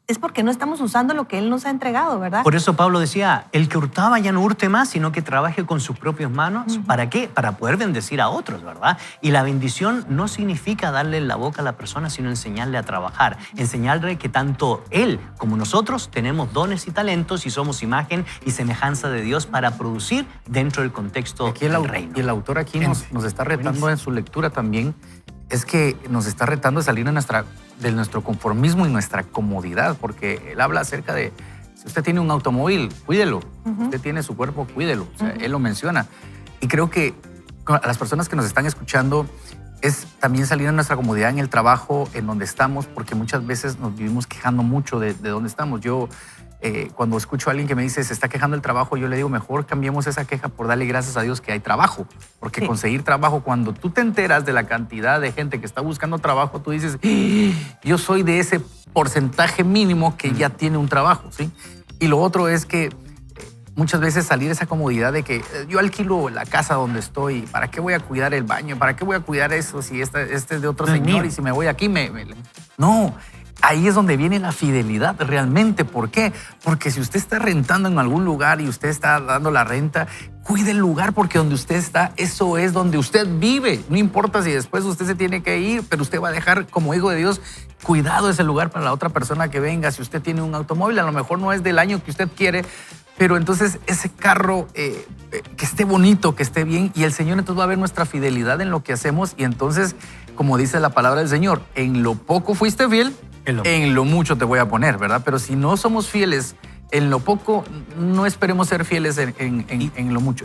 Speaker 2: es porque no estamos usando lo que Él nos ha entregado, ¿verdad?
Speaker 3: Por eso Pablo decía, el que hurtaba ya no hurte más, sino que trabaje con sus propias manos. ¿Para qué? Para poder bendecir a otros, ¿verdad? Y la bendición no significa darle la boca a la persona, sino enseñarle a trabajar, enseñarle que tanto él como nosotros tenemos dones y talentos y somos imagen y semejanza de Dios para producir dentro del contexto del reino.
Speaker 4: Y el autor aquí nos está retando en su lectura también, es que nos está retando de salir de nuestro conformismo y nuestra comodidad, porque él habla acerca de, si usted tiene un automóvil, cuídelo. Si usted tiene su cuerpo, cuídelo. O sea, él lo menciona. Y creo que a las personas que nos están escuchando es también salir de nuestra comodidad en el trabajo, en donde estamos, porque muchas veces nos vivimos quejando mucho de dónde estamos. Yo, cuando escucho a alguien que me dice se está quejando del trabajo, yo le digo mejor cambiemos esa queja por darle gracias a Dios que hay trabajo, porque conseguir trabajo, cuando tú te enteras de la cantidad de gente que está buscando trabajo, tú dices, yo soy de ese porcentaje mínimo que ya tiene un trabajo, ¿sí? Y lo otro es que muchas veces salir de esa comodidad de que yo alquilo la casa donde estoy, ¿para qué voy a cuidar el baño? ¿Para qué voy a cuidar eso si este es de otro señor y si me voy aquí No. Ahí es donde viene la fidelidad realmente. ¿Por qué? Porque si usted está rentando en algún lugar y usted está dando la renta, cuide el lugar, porque donde usted está, eso es donde usted vive. No importa si después usted se tiene que ir, pero usted va a dejar como hijo de Dios cuidado ese lugar para la otra persona que venga. Si usted tiene un automóvil, a lo mejor no es del año que usted quiere, pero entonces ese carro que esté bonito, que esté bien, y el Señor entonces va a ver nuestra fidelidad en lo que hacemos, y entonces, como dice la palabra del Señor, en lo poco fuiste fiel, en lo mucho te voy a poner, ¿verdad? Pero si no somos fieles en lo poco, no esperemos ser fieles en lo mucho.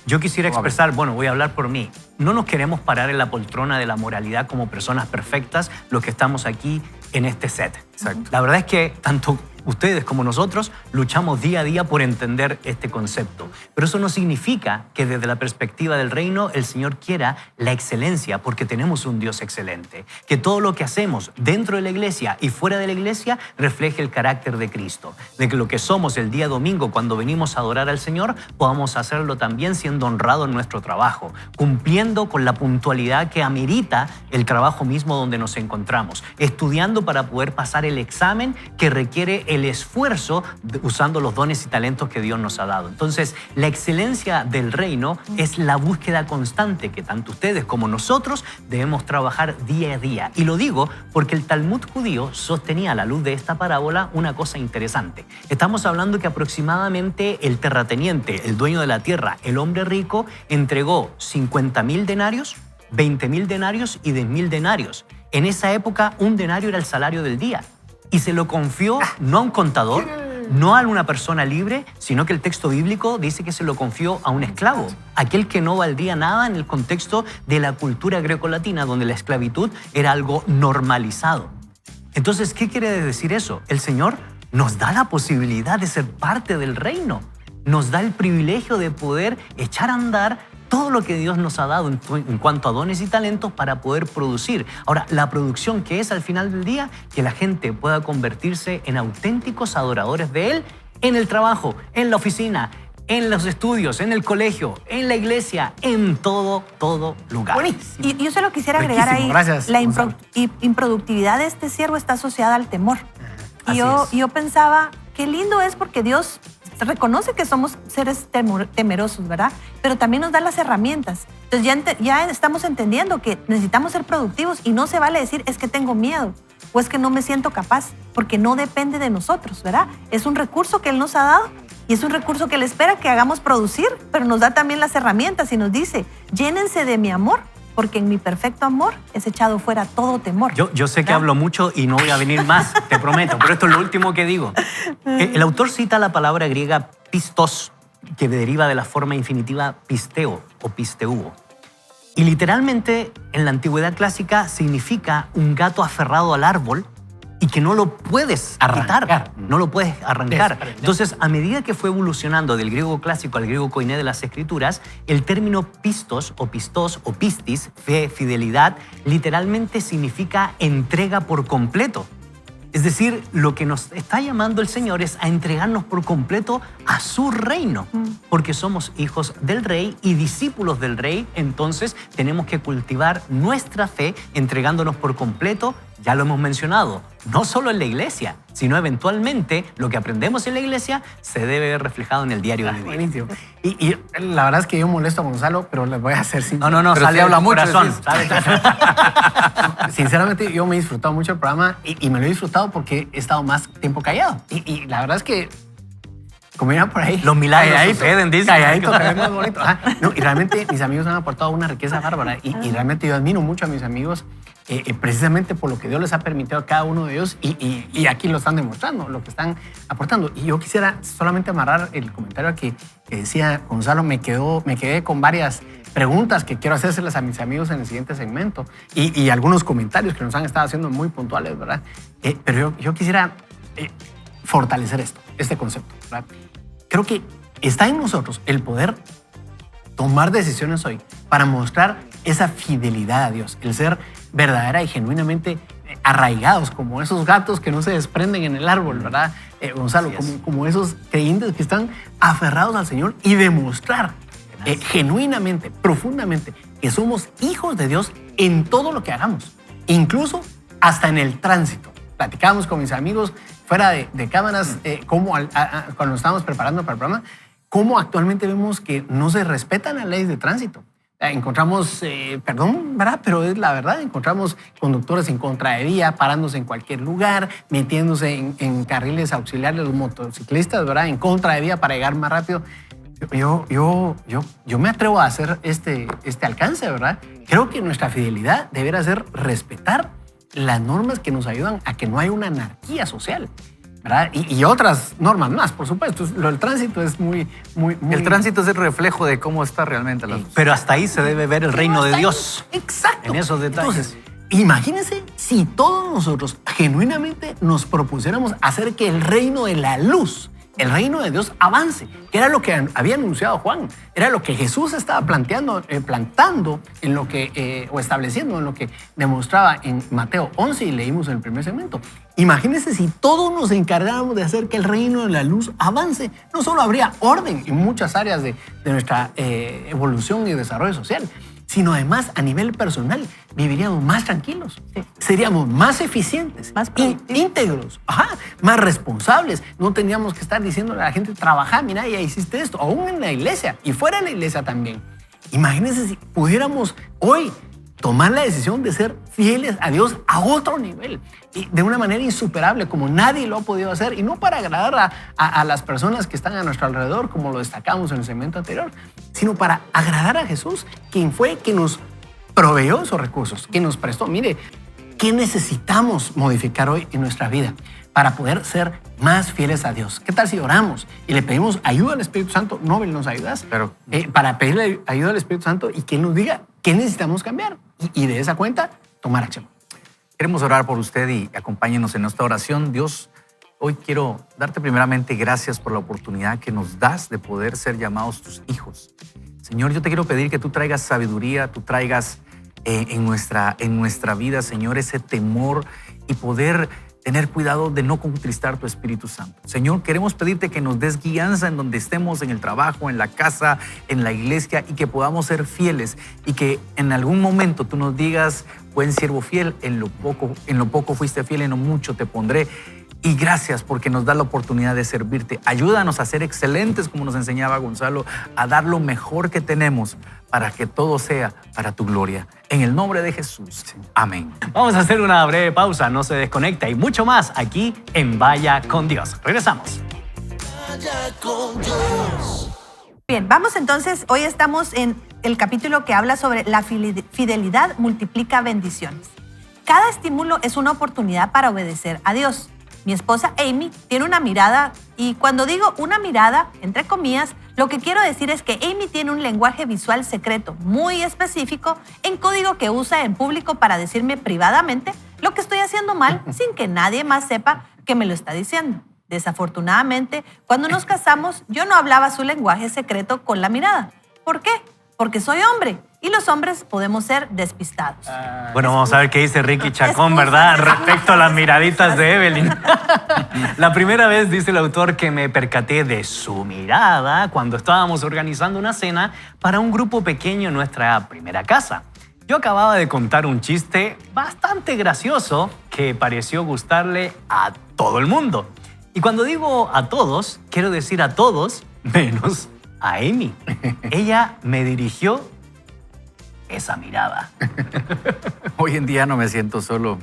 Speaker 3: Yo quisiera expresar, bueno, voy a hablar por mí. No nos queremos parar en la poltrona de la moralidad como personas perfectas los que estamos aquí en este set.
Speaker 4: Exacto.
Speaker 3: La verdad es que tanto ustedes como nosotros luchamos día a día por entender este concepto. Pero eso no significa que desde la perspectiva del reino el Señor quiera la excelencia, porque tenemos un Dios excelente. Que todo lo que hacemos dentro de la iglesia y fuera de la iglesia refleje el carácter de Cristo. De que lo que somos el día domingo cuando venimos a adorar al Señor, podamos hacerlo también siendo honrados en nuestro trabajo, cumpliendo con la puntualidad que amerita el trabajo mismo donde nos encontramos, estudiando para poder pasar el examen que requiere el esfuerzo usando los dones y talentos que Dios nos ha dado. Entonces, la excelencia del reino es la búsqueda constante que tanto ustedes como nosotros debemos trabajar día a día. Y lo digo porque el Talmud judío sostenía a la luz de esta parábola una cosa interesante. Estamos hablando que aproximadamente el terrateniente, el dueño de la tierra, el hombre rico, entregó 50.000 denarios, 20.000 denarios y 10.000 denarios. En esa época, un denario era el salario del día. Y se lo confió no a un contador, no a una persona libre, sino que el texto bíblico dice que se lo confió a un esclavo, aquel que no valdría nada en el contexto de la cultura grecolatina, donde la esclavitud era algo normalizado. Entonces, ¿qué quiere decir eso? El Señor nos da la posibilidad de ser parte del reino, nos da el privilegio de poder echar a andar todo lo que Dios nos ha dado en cuanto a dones y talentos para poder producir. Ahora, la producción que es al final del día, que la gente pueda convertirse en auténticos adoradores de Él en el trabajo, en la oficina, en los estudios, en el colegio, en la iglesia, en todo lugar.
Speaker 5: Buenísimo.
Speaker 2: Y yo solo quisiera agregar ahí,
Speaker 5: Gracias,
Speaker 2: la improductividad de este siervo está asociada al temor. Y yo pensaba, qué lindo es porque Dios reconoce que somos seres temerosos, ¿verdad? Pero también nos da las herramientas. Entonces ya estamos entendiendo que necesitamos ser productivos y no se vale decir es que tengo miedo o es que no me siento capaz, porque no depende de nosotros, ¿verdad? Es un recurso que Él nos ha dado y es un recurso que Él espera que hagamos producir, pero nos da también las herramientas y nos dice, llénense de mi amor, porque en mi perfecto amor es echado fuera todo temor.
Speaker 3: Yo sé que hablo mucho y no voy a venir más, te prometo, pero esto es lo último que digo. El autor cita la palabra griega pistos, que deriva de la forma infinitiva pisteo o pisteuo. Y literalmente en la antigüedad clásica significa un gato aferrado al árbol y que no lo puedes quitar, no lo puedes arrancar. Entonces, a medida que fue evolucionando del griego clásico al griego koiné de las escrituras, el término pistos o pistos o pistis, fe, fidelidad, literalmente significa entrega por completo. Es decir, lo que nos está llamando el Señor es a entregarnos por completo a su reino, porque somos hijos del Rey y discípulos del Rey. Entonces tenemos que cultivar nuestra fe entregándonos por completo, ya lo hemos mencionado, no solo en la iglesia, sino eventualmente lo que aprendemos en la iglesia se debe ver reflejado en el diario de vivir.
Speaker 5: Buenísimo. Y la verdad es que yo molesto a Gonzalo, pero les voy a hacer sincero.
Speaker 3: No,
Speaker 4: Pero
Speaker 3: sale
Speaker 4: sí habla
Speaker 3: del
Speaker 4: mucho,
Speaker 3: corazón.
Speaker 5: Sinceramente, yo me he disfrutado mucho el programa y me lo he disfrutado porque he estado más tiempo callado. Y la verdad es que, como iban por ahí...
Speaker 3: Los milagros
Speaker 5: calladito,
Speaker 3: suceden, dicen.
Speaker 5: Calladito, te ves más bonito. No, y realmente mis amigos han aportado una riqueza bárbara. Y realmente yo admiro mucho a mis amigos precisamente por lo que Dios les ha permitido a cada uno de ellos y aquí lo están demostrando, lo que están aportando. Y yo quisiera solamente amarrar el comentario que decía Gonzalo. Me quedé con varias preguntas que quiero hacérselas a mis amigos en el siguiente segmento y algunos comentarios que nos han estado haciendo muy puntuales, ¿verdad? Pero yo quisiera fortalecer este concepto, ¿verdad? Creo que está en nosotros el poder tomar decisiones hoy para mostrar esa fidelidad a Dios, el ser verdadera y genuinamente arraigados, como esos gatos que no se desprenden en el árbol, ¿verdad? Gonzalo, como esos creyentes que están aferrados al Señor y demostrar genuinamente, profundamente, que somos hijos de Dios en todo lo que hagamos, incluso hasta en el tránsito. Platicábamos con mis amigos fuera de cámaras, cómo cuando nos estábamos preparando para el programa, cómo actualmente vemos que no se respetan las leyes de tránsito. Encontramos, perdón, ¿verdad? Pero es la verdad, encontramos conductores en contra de vía, parándose en cualquier lugar, metiéndose en carriles auxiliares los motociclistas, ¿verdad? En contra de vía para llegar más rápido. Yo me atrevo a hacer este alcance, ¿verdad? Creo que nuestra fidelidad deberá ser respetar las normas que nos ayudan a que no haya una anarquía social, ¿verdad? Y otras normas más, por supuesto. Lo del tránsito es muy...
Speaker 4: El tránsito es el reflejo de cómo está realmente la sociedad.
Speaker 3: Pero hasta ahí se debe ver el reino de Dios.
Speaker 5: Exacto.
Speaker 3: En esos detalles.
Speaker 5: Entonces, imagínense si todos nosotros genuinamente nos propusiéramos hacer que el reino de la luz, el reino de Dios avance, que era lo que había anunciado Juan, era lo que Jesús estaba plantando en lo que, o estableciendo en lo que demostraba en Mateo 11 y leímos en el primer segmento. Imagínense si todos nos encargáramos de hacer que el reino de la luz avance, no solo habría orden en muchas áreas de nuestra evolución y desarrollo social, sino además a nivel personal viviríamos más tranquilos, seríamos más eficientes,
Speaker 2: Más productivos.
Speaker 5: íntegros, más responsables. No tendríamos que estar diciéndole a la gente, trabaja, mira, ya hiciste esto, aún en la iglesia y fuera de la iglesia también. Imagínense si pudiéramos hoy tomar la decisión de ser fieles a Dios a otro nivel y de una manera insuperable como nadie lo ha podido hacer, y no para agradar a las personas que están a nuestro alrededor como lo destacamos en el segmento anterior, sino para agradar a Jesús, quien fue quien nos proveyó esos recursos, quien nos prestó. Mire, ¿qué necesitamos modificar hoy en nuestra vida para poder ser más fieles a Dios? ¿Qué tal si oramos y le pedimos ayuda al Espíritu Santo? Nobel, ¿nos ayudas?
Speaker 4: Claro.
Speaker 5: Para pedirle ayuda al Espíritu Santo y que Él nos diga qué necesitamos cambiar y de esa cuenta tomar acción.
Speaker 4: Queremos orar por usted y acompáñenos en esta oración. Dios, hoy quiero darte primeramente gracias por la oportunidad que nos das de poder ser llamados tus hijos. Señor, yo te quiero pedir que tú traigas sabiduría, tú traigas en nuestra vida, Señor, ese temor y poder tener cuidado de no contristar tu Espíritu Santo. Señor, queremos pedirte que nos des guianza en donde estemos, en el trabajo, en la casa, en la iglesia, y que podamos ser fieles y que en algún momento tú nos digas, buen siervo fiel, en lo poco fuiste fiel, en lo mucho te pondré. Y gracias porque nos da la oportunidad de servirte. Ayúdanos a ser excelentes, como nos enseñaba Gonzalo, a dar lo mejor que tenemos para que todo sea para tu gloria. En el nombre de Jesús. Amén.
Speaker 3: Vamos a hacer una breve pausa, no se desconecta, y mucho más aquí en Vaya con Dios. Regresamos.
Speaker 2: Bien, vamos entonces, hoy estamos en el capítulo que habla sobre la fidelidad multiplica bendiciones. Cada estímulo es una oportunidad para obedecer a Dios. Mi esposa Amy tiene una mirada, y cuando digo una mirada, entre comillas, lo que quiero decir es que Amy tiene un lenguaje visual secreto muy específico en código que usa en público para decirme privadamente lo que estoy haciendo mal sin que nadie más sepa que me lo está diciendo. Desafortunadamente, cuando nos casamos, yo no hablaba su lenguaje secreto con la mirada. ¿Por qué? Porque soy hombre y los hombres podemos ser despistados.
Speaker 3: Bueno, vamos a ver qué dice Ricky Chacón, ¿verdad? Respecto a las miraditas de Evelyn. La primera vez, dice el autor, que me percaté de su mirada cuando estábamos organizando una cena para un grupo pequeño en nuestra primera casa. Yo acababa de contar un chiste bastante gracioso que pareció gustarle a todo el mundo. Y cuando digo a todos, quiero decir a todos menos a Amy. Ella me dirigió esa mirada.
Speaker 4: Hoy en día no me siento solo.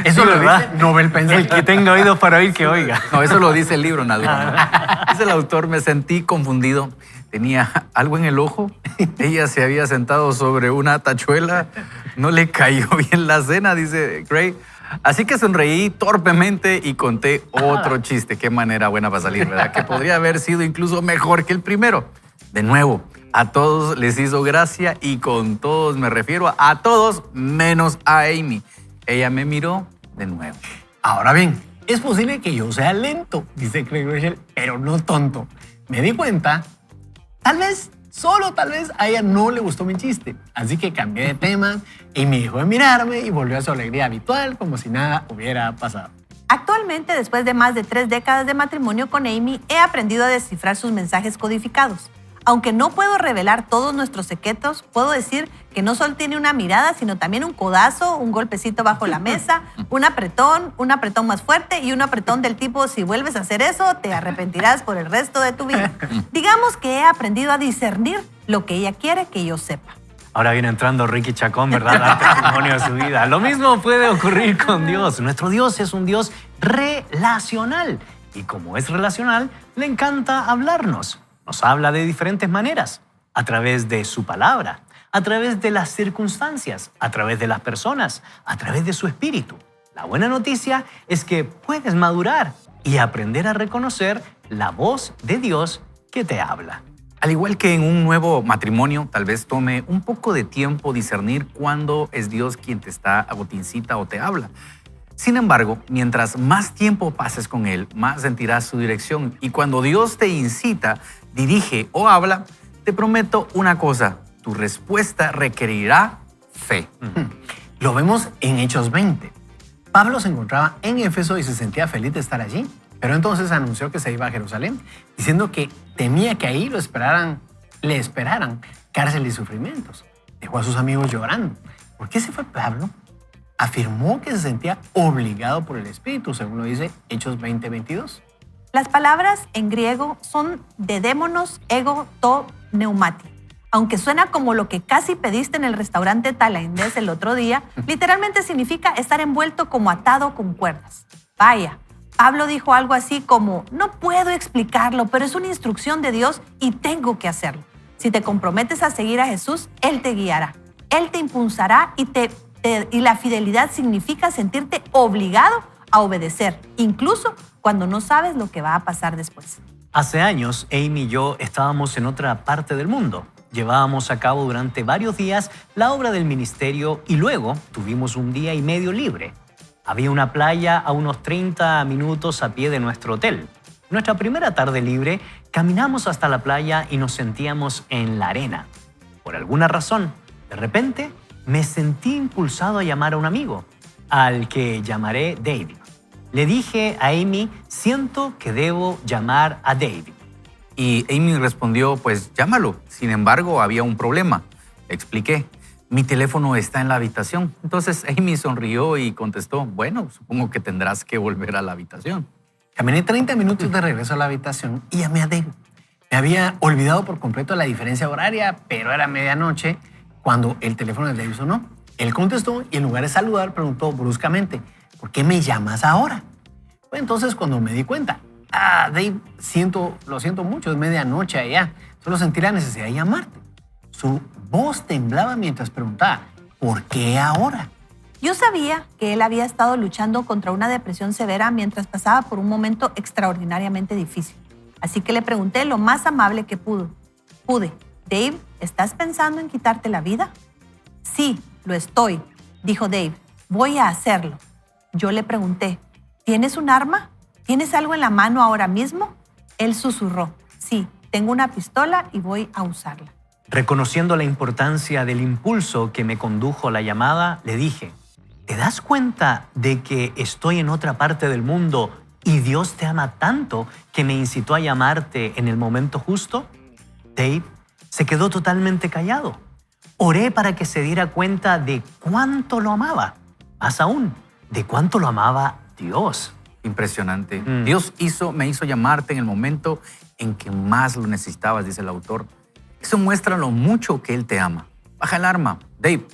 Speaker 5: Eso
Speaker 3: Sí,
Speaker 5: lo
Speaker 3: ¿verdad?
Speaker 5: dice Nobel Pensé.
Speaker 3: El que tenga oídos para oír, que oiga.
Speaker 4: No, eso lo dice el libro, Nadine. Dice el autor, me sentí confundido. Tenía algo en el ojo. Ella se había sentado sobre una tachuela. No le cayó bien la cena, dice Gray. Así que sonreí torpemente y conté otro chiste. Qué manera buena para salir, ¿verdad? Que podría haber sido incluso mejor que el primero. De nuevo, a todos les hizo gracia, y con todos me refiero a todos menos a Amy. Ella me miró de nuevo.
Speaker 5: Ahora bien, es posible que yo sea lento, dice Craig Rochelle, pero no tonto. Me di cuenta, tal vez, solo tal vez, a ella no le gustó mi chiste. Así que cambié de tema y me dejó de mirarme y volvió a su alegría habitual, como si nada hubiera pasado.
Speaker 2: Actualmente, después de más de 3 décadas de matrimonio con Amy, he aprendido a descifrar sus mensajes codificados. Aunque no puedo revelar todos nuestros secretos, puedo decir que no solo tiene una mirada, sino también un codazo, un golpecito bajo la mesa, un apretón más fuerte y un apretón del tipo, si vuelves a hacer eso, te arrepentirás por el resto de tu vida. Digamos que he aprendido a discernir lo que ella quiere que yo sepa.
Speaker 3: Ahora viene entrando Ricky Chacón, ¿verdad? Dar testimonio de su vida. Lo mismo puede ocurrir con Dios. Nuestro Dios es un Dios relacional. Y como es relacional, le encanta hablarnos. Nos habla de diferentes maneras, a través de su palabra, a través de las circunstancias, a través de las personas, a través de su espíritu. La buena noticia es que puedes madurar y aprender a reconocer la voz de Dios que te habla.
Speaker 4: Al igual que en un nuevo matrimonio, tal vez tome un poco de tiempo discernir cuándo es Dios quien te está o te incita o te habla. Sin embargo, mientras más tiempo pases con Él, más sentirás su dirección. Y cuando Dios te incita, dirige o habla, te prometo una cosa, tu respuesta requerirá fe.
Speaker 5: Lo vemos en Hechos 20. Pablo se encontraba en Éfeso y se sentía feliz de estar allí, pero entonces anunció que se iba a Jerusalén, diciendo que temía que ahí le esperaran cárcel y sufrimientos. Dejó a sus amigos llorando. ¿Por qué se fue Pablo? Afirmó que se sentía obligado por el Espíritu, según lo dice Hechos 20:22.
Speaker 2: Las palabras en griego son dedémonos ego to pneumati. Aunque suena como lo que casi pediste en el restaurante tailandés el otro día, literalmente significa estar envuelto como atado con cuerdas. Vaya, Pablo dijo algo así como, no puedo explicarlo, pero es una instrucción de Dios y tengo que hacerlo. Si te comprometes a seguir a Jesús, Él te guiará, Él te impulsará y la fidelidad significa sentirte obligado a obedecer, incluso cuando no sabes lo que va a pasar después.
Speaker 3: Hace años, Amy y yo estábamos en otra parte del mundo. Llevábamos a cabo durante varios días la obra del ministerio y luego tuvimos un día y medio libre. Había una playa a unos 30 minutos a pie de nuestro hotel. Nuestra primera tarde libre, caminamos hasta la playa y nos sentíamos en la arena. Por alguna razón, de repente, me sentí impulsado a llamar a un amigo, al que llamaré David. Le dije a Amy, siento que debo llamar a David.
Speaker 4: Y Amy respondió, pues llámalo. Sin embargo, había un problema. Le expliqué, mi teléfono está en la habitación. Entonces Amy sonrió y contestó, bueno, supongo que tendrás que volver a la habitación.
Speaker 5: Caminé 30 minutos de regreso a la habitación y llamé a David. Me había olvidado por completo la diferencia horaria, pero era medianoche cuando el teléfono de David sonó. Él contestó y en lugar de saludar preguntó bruscamente, ¿por qué me llamas ahora? Fue entonces cuando me di cuenta. Dave, lo siento mucho, es medianoche allá. Solo sentí la necesidad de llamarte. Su voz temblaba mientras preguntaba, ¿por qué ahora?
Speaker 2: Yo sabía que él había estado luchando contra una depresión severa mientras pasaba por un momento extraordinariamente difícil. Así que le pregunté lo más amable que pude. Dave, ¿estás pensando en quitarte la vida? Sí, lo estoy, dijo Dave. Voy a hacerlo. Yo le pregunté, ¿tienes un arma? ¿Tienes algo en la mano ahora mismo? Él susurró, sí, tengo una pistola y voy a usarla.
Speaker 3: Reconociendo la importancia del impulso que me condujo a la llamada, le dije, ¿te das cuenta de que estoy en otra parte del mundo y Dios te ama tanto que me incitó a llamarte en el momento justo? Dave se quedó totalmente callado. Oré para que se diera cuenta de cuánto lo amaba. Más aún, de cuánto lo amaba Dios.
Speaker 4: Impresionante. Dios me hizo llamarte en el momento en que más lo necesitabas, dice el autor. Eso muestra lo mucho que Él te ama. Baja el arma. Dave,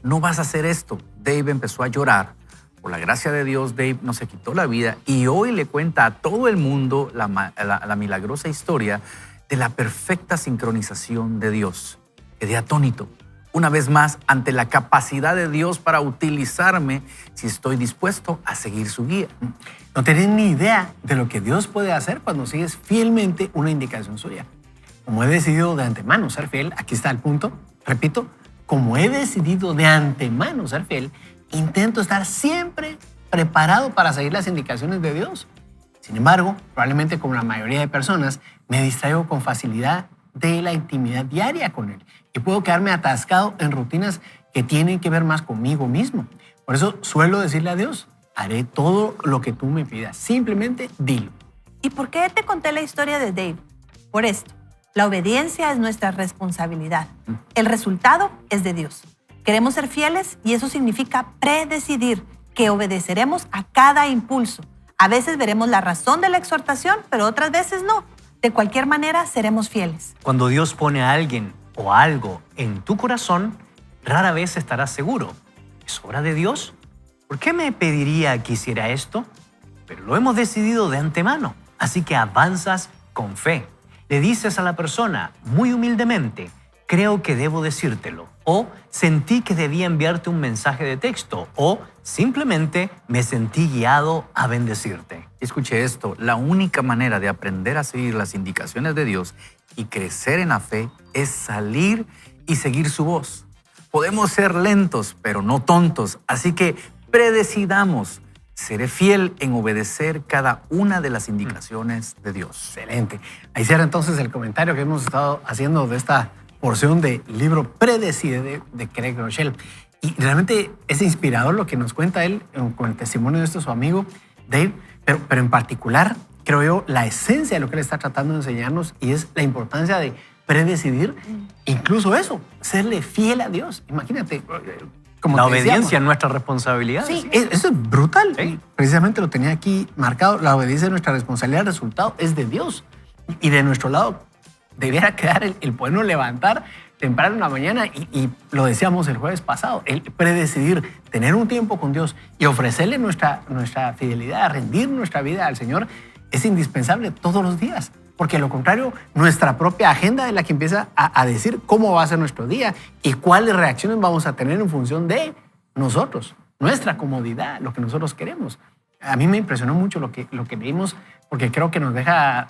Speaker 4: no vas a hacer esto. Dave empezó a llorar. Por la gracia de Dios, Dave no se quitó la vida y hoy le cuenta a todo el mundo la milagrosa historia de la perfecta sincronización de Dios. Quedé atónito. Una vez más, ante la capacidad de Dios para utilizarme si estoy dispuesto a seguir su guía.
Speaker 5: No tenés ni idea de lo que Dios puede hacer cuando sigues fielmente una indicación suya. Como he decidido de antemano ser fiel, aquí está el punto, repito, como he decidido de antemano ser fiel, intento estar siempre preparado para seguir las indicaciones de Dios. Sin embargo, probablemente como la mayoría de personas, me distraigo con facilidad de la intimidad diaria con Él y puedo quedarme atascado en rutinas que tienen que ver más conmigo mismo. Por eso suelo decirle a Dios, haré todo lo que tú me pidas, simplemente dilo.
Speaker 2: ¿Y por qué te conté la historia de Dave? Por esto, la obediencia es nuestra responsabilidad. El resultado es de Dios. Queremos ser fieles y eso significa predecidir que obedeceremos a cada impulso. A veces veremos la razón de la exhortación, pero otras veces no. De cualquier manera, seremos fieles.
Speaker 3: Cuando Dios pone a alguien o algo en tu corazón, rara vez estarás seguro. ¿Es obra de Dios? ¿Por qué me pediría que hiciera esto? Pero lo hemos decidido de antemano, así que avanzas con fe. le dices a la persona muy humildemente, creo que debo decírtelo, o sentí que debía enviarte un mensaje de texto, o simplemente me sentí guiado a bendecirte.
Speaker 4: Escuche esto, la única manera de aprender a seguir las indicaciones de Dios y crecer en la fe es salir y seguir su voz. Podemos ser lentos, pero no tontos, así que predecidamos. Seré fiel en obedecer cada una de las indicaciones de Dios.
Speaker 5: Excelente. Ahí cierra entonces el comentario que hemos estado haciendo de esta porción del libro Predecide de Craig Groeschel. Y realmente es inspirador lo que nos cuenta él con el testimonio de su amigo Dave, pero en particular creo yo la esencia de lo que él está tratando de enseñarnos y es la importancia de predecidir, incluso eso, serle fiel a Dios. Imagínate, como
Speaker 3: la
Speaker 5: te
Speaker 3: obediencia
Speaker 5: decíamos,
Speaker 3: es nuestra responsabilidad.
Speaker 5: sí, eso es brutal.
Speaker 3: Sí.
Speaker 5: Precisamente lo tenía aquí marcado. La obediencia es nuestra responsabilidad, el resultado es de Dios. Y de nuestro lado debiera quedar el podernos levantar temprano en la mañana y lo decíamos el jueves pasado, el predecidir, tener un tiempo con Dios y ofrecerle nuestra fidelidad, rendir nuestra vida al Señor es indispensable todos los días. Porque de lo contrario, nuestra propia agenda es la que empieza a decir cómo va a ser nuestro día y cuáles reacciones vamos a tener en función de nosotros, nuestra comodidad, lo que nosotros queremos. A mí me impresionó mucho lo que leímos porque creo que nos deja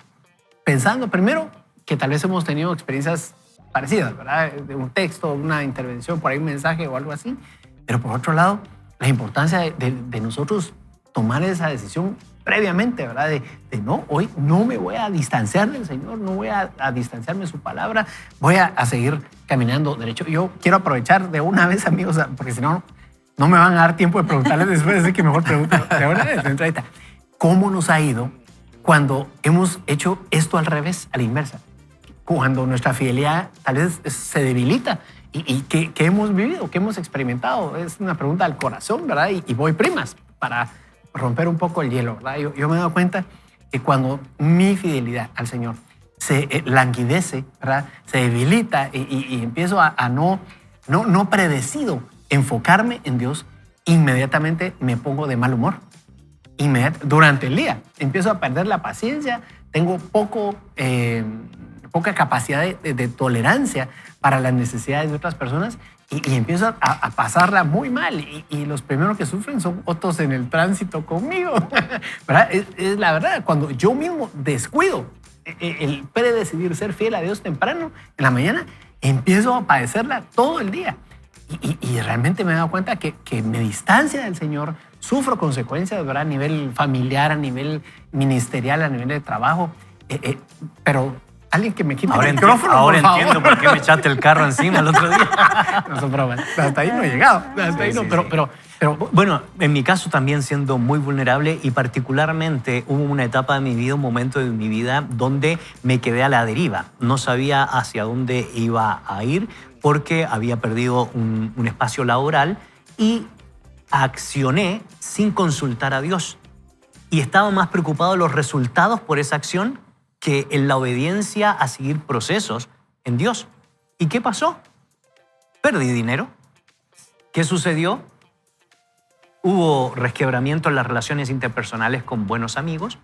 Speaker 5: pensando, primero, que tal vez hemos tenido experiencias parecidas, ¿verdad? De un texto, una intervención, por ahí un mensaje o algo así. Pero por otro lado, la importancia de nosotros tomar esa decisión previamente, ¿verdad? De no, hoy no me voy a distanciar del Señor, no voy a distanciarme de su palabra, voy a seguir caminando derecho. Yo quiero aprovechar de una vez, amigos, porque si no, no me van a dar tiempo de preguntarles después, así que mejor pregunto de una vez, de entrada. ¿Cómo nos ha ido cuando hemos hecho esto al revés, a la inversa? Cuando nuestra fidelidad tal vez se debilita y ¿qué hemos vivido? ¿Qué hemos experimentado? Es una pregunta al corazón, ¿verdad? Y voy primas para romper un poco el hielo, ¿verdad? Yo me he dado cuenta que cuando mi fidelidad al Señor se languidece, ¿verdad? Se debilita y empiezo a no predecido enfocarme en Dios, inmediatamente me pongo de mal humor. Durante el día empiezo a perder la paciencia, tengo poca capacidad de tolerancia para las necesidades de otras personas y empiezo a pasarla muy mal. Y los primeros que sufren son otros en el tránsito conmigo. ¿Verdad? Es la verdad, cuando yo mismo descuido el predecidir ser fiel a Dios temprano, en la mañana, empiezo a padecerla todo el día. Y realmente me he dado cuenta que me distancia del Señor, sufro consecuencias, ¿verdad? A nivel familiar, a nivel ministerial, a nivel de trabajo. Pero alguien que me quite el micrófono,
Speaker 3: ahora
Speaker 5: por favor.
Speaker 3: entiendo por qué me echaste el carro encima el otro día.
Speaker 5: No son bromas. Hasta ahí no he llegado. Hasta ahí no,
Speaker 3: Sí,
Speaker 5: pero
Speaker 3: bueno, en mi caso también siendo muy vulnerable y particularmente hubo una etapa de mi vida, un momento de mi vida donde me quedé a la deriva. No sabía hacia dónde iba a ir porque había perdido un espacio laboral y accioné sin consultar a Dios. Y estaba más preocupado de los resultados por esa acción que en la obediencia a seguir procesos en Dios. ¿Y qué pasó? Perdí dinero. ¿Qué sucedió? Hubo resquebramiento en las relaciones interpersonales con buenos amigos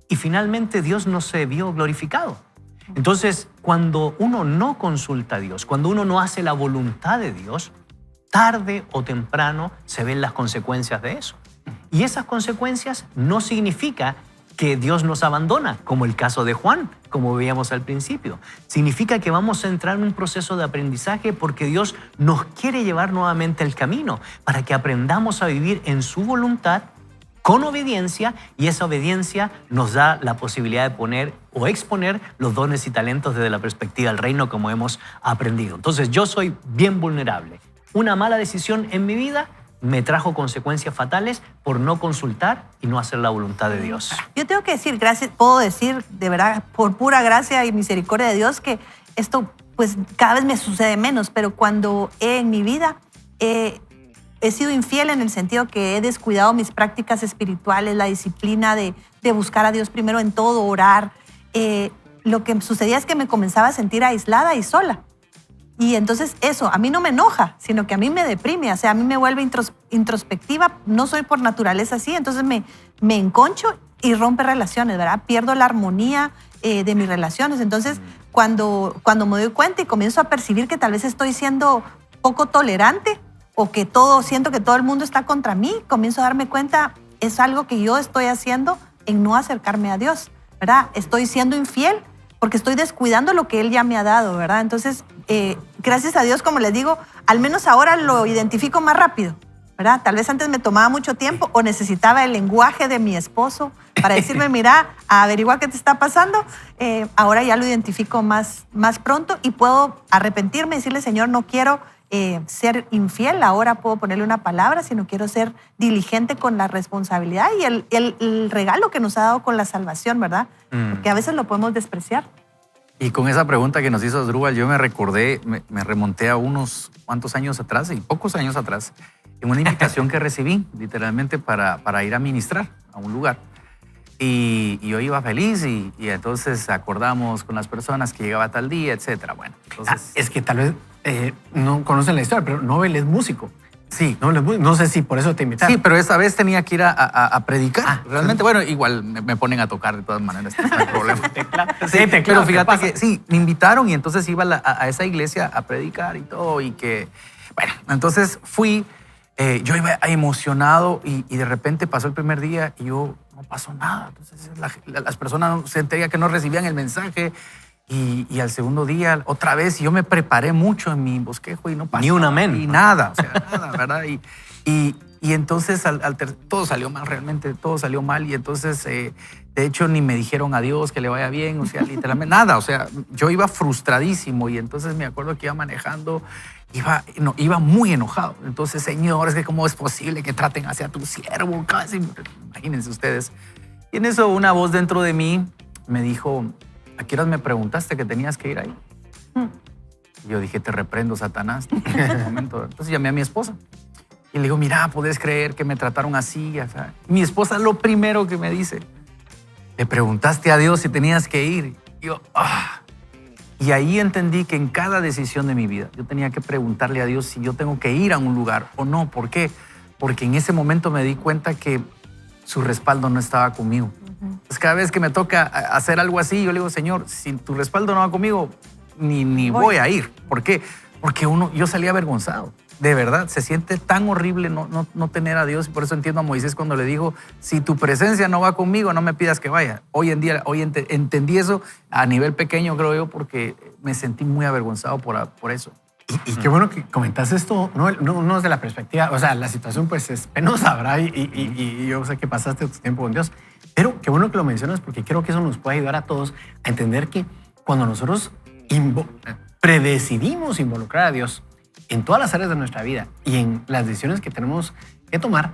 Speaker 3: y finalmente Dios no se vio glorificado. Entonces, cuando uno no consulta a Dios, cuando uno no hace la voluntad de Dios, tarde o temprano se ven las consecuencias de eso. Y esas consecuencias no significa que Dios nos abandona, como el caso de Juan, como veíamos al principio. Significa que vamos a entrar en un proceso de aprendizaje porque Dios nos quiere llevar nuevamente al camino para que aprendamos a vivir en su voluntad con obediencia y esa obediencia nos da la posibilidad de poner o exponer los dones y talentos desde la perspectiva del reino como hemos aprendido. Entonces yo soy bien vulnerable. Una mala decisión en mi vida me trajo consecuencias fatales por no consultar y no hacer la voluntad de Dios.
Speaker 2: Yo tengo que decir, puedo decir de verdad, por pura gracia y misericordia de Dios, que esto pues cada vez me sucede menos, pero cuando en mi vida he sido infiel en el sentido que he descuidado mis prácticas espirituales, la disciplina de buscar a Dios primero en todo, orar, lo que sucedía es que me comenzaba a sentir aislada y sola. Y entonces eso a mí no me enoja, sino que a mí me deprime, o sea, a mí me vuelve introspectiva, no soy por naturaleza así, entonces me enconcho y rompe relaciones, ¿verdad? Pierdo la armonía de mis relaciones. Entonces, cuando me doy cuenta y comienzo a percibir que tal vez estoy siendo poco tolerante o que siento que todo el mundo está contra mí, comienzo a darme cuenta, es algo que yo estoy haciendo en no acercarme a Dios, ¿verdad? Estoy siendo infiel porque estoy descuidando lo que Él ya me ha dado, ¿verdad? Entonces, gracias a Dios, como les digo, al menos ahora lo identifico más rápido, ¿verdad? Tal vez antes me tomaba mucho tiempo o necesitaba el lenguaje de mi esposo para decirme, mira, averigua qué te está pasando. Ahora ya lo identifico más pronto y puedo arrepentirme y decirle, Señor, no quiero ser infiel, ahora puedo ponerle una palabra, sino quiero ser diligente con la responsabilidad y el regalo que nos ha dado con la salvación, ¿verdad? Porque a veces lo podemos despreciar.
Speaker 4: Y con esa pregunta que nos hizo Asdrúbal, yo me recordé, me remonté a unos cuantos años atrás, y pocos años atrás, en una invitación que recibí, literalmente para ir a ministrar a un lugar. Y yo iba feliz y entonces acordamos con las personas que llegaba tal día, etcétera. Bueno, entonces...
Speaker 5: Es que tal vez no conocen la historia, pero Nobel es músico.
Speaker 4: Sí.
Speaker 5: No sé si por eso te invitaron.
Speaker 4: Sí, pero esta vez tenía que ir a predicar. Realmente, bueno, igual me ponen a tocar de todas maneras, no hay problema. Pero fíjate que sí, me invitaron y entonces iba a esa iglesia a predicar y todo. Y que, bueno, entonces fui, yo iba emocionado y de repente pasó el primer día y yo no pasó nada. Entonces las personas se enterían que no recibían el mensaje. Y al segundo día, otra vez, yo me preparé mucho en mi bosquejo y no pasó.
Speaker 3: Ni un amén.
Speaker 4: Y nada, o sea, nada, ¿verdad? Y entonces todo salió mal, realmente todo salió mal. Y entonces, de hecho, ni me dijeron adiós, que le vaya bien, o sea, literalmente nada. O sea, yo iba frustradísimo y entonces me acuerdo que iba manejando, iba muy enojado. Entonces, Señor, es que cómo es posible que traten hacia tu siervo, casi, imagínense ustedes. Y en eso una voz dentro de mí me dijo, ¿a qué horas me preguntaste que tenías que ir ahí? Y yo dije, te reprendo, Satanás. En ese momento. Entonces llamé a mi esposa y le digo, mira, ¿puedes creer que me trataron así? O sea, mi esposa lo primero que me dice, le preguntaste a Dios si tenías que ir. Y yo, Y ahí entendí que en cada decisión de mi vida yo tenía que preguntarle a Dios si yo tengo que ir a un lugar o no. ¿Por qué? Porque en ese momento me di cuenta que su respaldo no estaba conmigo. Pues cada vez que me toca hacer algo así, yo le digo, Señor, si tu respaldo no va conmigo, ni voy a ir. ¿Por qué? Porque yo salí avergonzado. De verdad, se siente tan horrible no tener a Dios. Y por eso entiendo a Moisés cuando le dijo, si tu presencia no va conmigo, no me pidas que vaya. Hoy entendí eso a nivel pequeño, creo yo, porque me sentí muy avergonzado por eso.
Speaker 5: Y qué bueno que comentas esto, no desde la perspectiva, o sea, la situación pues es penosa, ¿verdad? Y yo sé que pasaste tu tiempo con Dios, pero qué bueno que lo mencionas porque creo que eso nos puede ayudar a todos a entender que cuando nosotros predecidimos involucrar a Dios en todas las áreas de nuestra vida y en las decisiones que tenemos que tomar,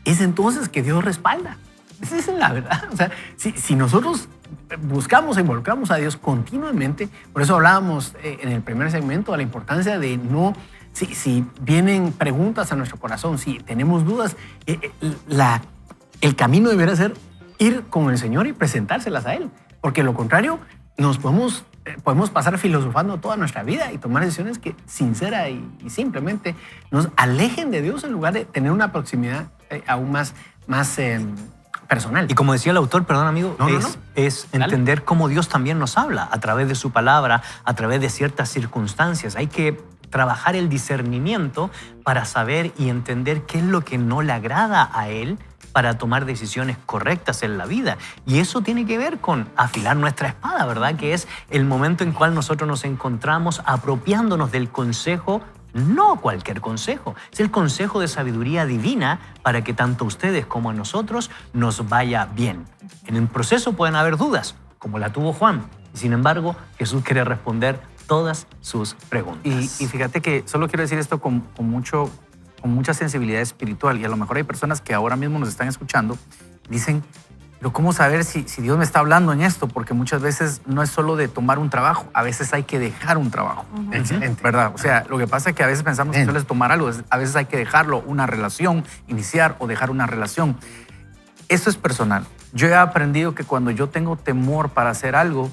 Speaker 5: es entonces que Dios respalda. Esa es la verdad. O sea, si nosotros buscamos e involucramos a Dios continuamente, por eso hablábamos en el primer segmento de la importancia de no, si vienen preguntas a nuestro corazón, si tenemos dudas, el camino debería ser ir con el Señor y presentárselas a Él, porque lo contrario nos podemos pasar filosofando toda nuestra vida y tomar decisiones que sincera y simplemente nos alejen de Dios en lugar de tener una proximidad aún más personal.
Speaker 3: Y como decía el autor, perdón amigo, es entender cómo Dios también nos habla a través de su palabra, a través de ciertas circunstancias. Hay que trabajar el discernimiento para saber y entender qué es lo que no le agrada a Él para tomar decisiones correctas en la vida. Y eso tiene que ver con afilar nuestra espada, ¿verdad? Que es el momento en cual nosotros nos encontramos apropiándonos del consejo. No cualquier consejo, es el consejo de sabiduría divina para que tanto ustedes como a nosotros nos vaya bien. En el proceso pueden haber dudas, como la tuvo Juan. Sin embargo, Jesús quiere responder todas sus preguntas.
Speaker 4: Y fíjate que solo quiero decir esto con mucha sensibilidad espiritual. Y a lo mejor hay personas que ahora mismo nos están escuchando, dicen, pero ¿cómo saber si Dios me está hablando en esto? Porque muchas veces no es solo de tomar un trabajo, a veces hay que dejar un trabajo.
Speaker 5: Excelente.
Speaker 4: ¿Verdad? O sea, lo que pasa es que a veces pensamos que solo es tomar algo, a veces hay que dejarlo, una relación, iniciar o dejar una relación. Eso es personal. Yo he aprendido que cuando yo tengo temor para hacer algo,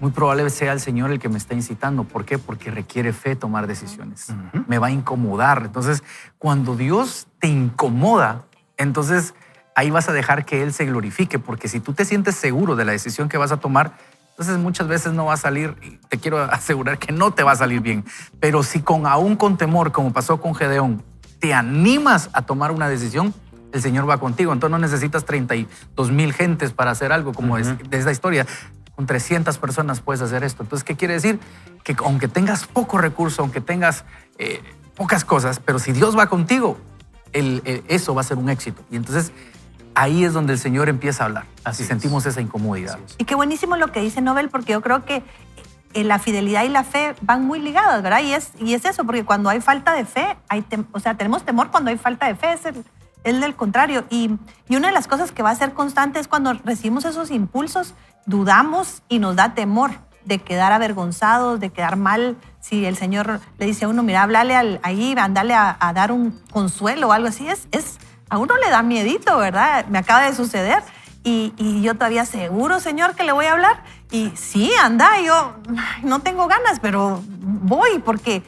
Speaker 4: muy probable sea el Señor el que me está incitando. ¿Por qué? Porque requiere fe tomar decisiones. Me va a incomodar. Entonces, cuando Dios te incomoda, entonces ahí vas a dejar que Él se glorifique, porque si tú te sientes seguro de la decisión que vas a tomar, entonces muchas veces no va a salir, y te quiero asegurar que no te va a salir bien. Pero si aún con temor, como pasó con Gedeón, te animas a tomar una decisión, el Señor va contigo. Entonces no necesitas 32,000 gentes para hacer algo como de esta historia. Con 300 personas puedes hacer esto. Entonces, ¿qué quiere decir? Que aunque tengas poco recurso, aunque tengas pocas cosas, pero si Dios va contigo, eso va a ser un éxito. Y entonces ahí es donde el Señor empieza a hablar. Así sentimos esa incomodidad.
Speaker 2: Y qué buenísimo lo que dice Nobel, porque yo creo que la fidelidad y la fe van muy ligadas, ¿verdad? Y es eso, porque cuando hay falta de fe, tenemos temor cuando hay falta de fe, es del contrario. Y una de las cosas que va a ser constante es cuando recibimos esos impulsos, dudamos y nos da temor de quedar avergonzados, de quedar mal. Si el Señor le dice a uno, mira, háblale ahí, andale a dar un consuelo o algo así, a uno le da miedito, ¿verdad? Me acaba de suceder. Y yo todavía seguro, Señor, que le voy a hablar. Y sí, anda, yo no tengo ganas, pero voy porque,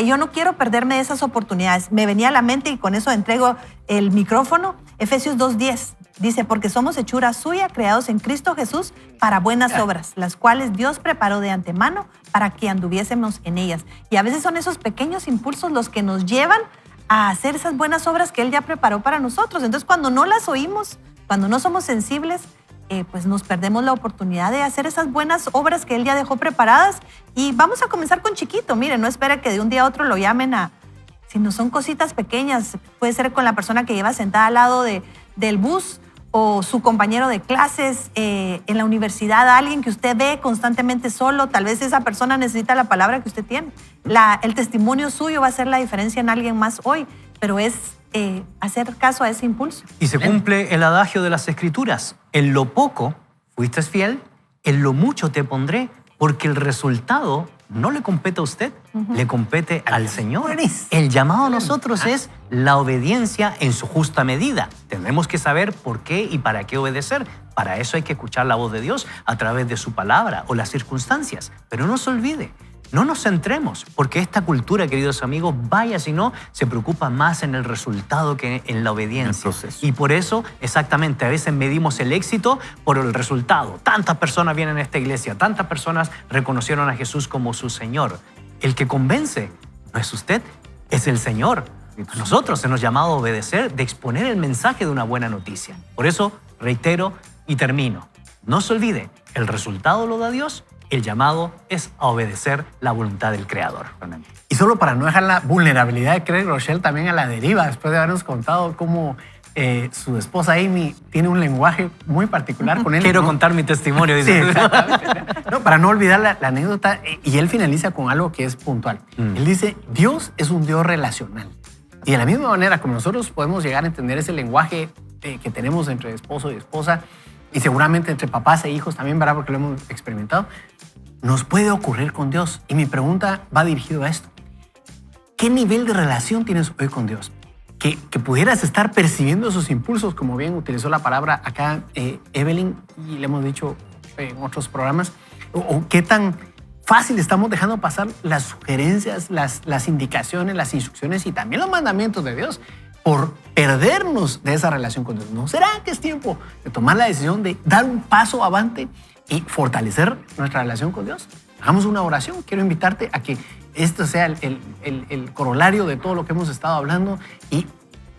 Speaker 2: yo no quiero perderme de esas oportunidades. Me venía a la mente y con eso entrego el micrófono. Efesios 2:10 dice, porque somos hechura suya, creados en Cristo Jesús para buenas obras, las cuales Dios preparó de antemano para que anduviésemos en ellas. Y a veces son esos pequeños impulsos los que nos llevan a hacer esas buenas obras que Él ya preparó para nosotros. Entonces, cuando no las oímos, cuando no somos sensibles, pues nos perdemos la oportunidad de hacer esas buenas obras que Él ya dejó preparadas. Y vamos a comenzar con chiquito. Miren, no espera que de un día a otro lo llamen si no son cositas pequeñas. Puede ser con la persona que lleva sentada al lado del bus o su compañero de clases, en la universidad, alguien que usted ve constantemente solo. Tal vez esa persona necesita la palabra que usted tiene. El testimonio suyo va a hacer la diferencia en alguien más hoy, pero es hacer caso a ese impulso.
Speaker 3: Y se cumple el adagio de las Escrituras. En lo poco fuiste fiel, en lo mucho te pondré, porque el resultado no le compete a usted, le compete al Señor. El llamado a nosotros es la obediencia en su justa medida. Tenemos que saber por qué y para qué obedecer. Para eso hay que escuchar la voz de Dios a través de su palabra o las circunstancias. Pero no se olvide, no nos centremos, porque esta cultura, queridos amigos, vaya si no, se preocupa más en el resultado que en la obediencia. Y por eso, exactamente, a veces medimos el éxito por el resultado. Tantas personas vienen a esta iglesia, tantas personas reconocieron a Jesús como su Señor. El que convence no es usted, es el Señor. Nosotros hemos llamado a obedecer, de exponer el mensaje de una buena noticia. Por eso, reitero y termino. No se olvide, el resultado lo da Dios. El llamado es a obedecer la voluntad del Creador.
Speaker 5: Y solo para no dejar la vulnerabilidad de Craig Rochelle también a la deriva, después de habernos contado cómo su esposa Amy tiene un lenguaje muy particular con él.
Speaker 3: Quiero contar mi testimonio.
Speaker 5: Sí, exactamente. No, para no olvidar la anécdota, y él finaliza con algo que es puntual. Él dice, Dios es un Dios relacional. Y de la misma manera como nosotros podemos llegar a entender ese lenguaje que tenemos entre esposo y esposa, y seguramente entre papás e hijos también, ¿verdad? Porque lo hemos experimentado, nos puede ocurrir con Dios. Y mi pregunta va dirigido a esto. ¿Qué nivel de relación tienes hoy con Dios? Que pudieras estar percibiendo esos impulsos, como bien utilizó la palabra acá Evelyn, y le hemos dicho en otros programas, o qué tan fácil estamos dejando pasar las sugerencias, las indicaciones, las instrucciones y también los mandamientos de Dios por perdernos de esa relación con Dios. ¿No será que es tiempo de tomar la decisión de dar un paso avante y fortalecer nuestra relación con Dios? Hagamos una oración. Quiero invitarte a que esto sea el corolario de todo lo que hemos estado hablando y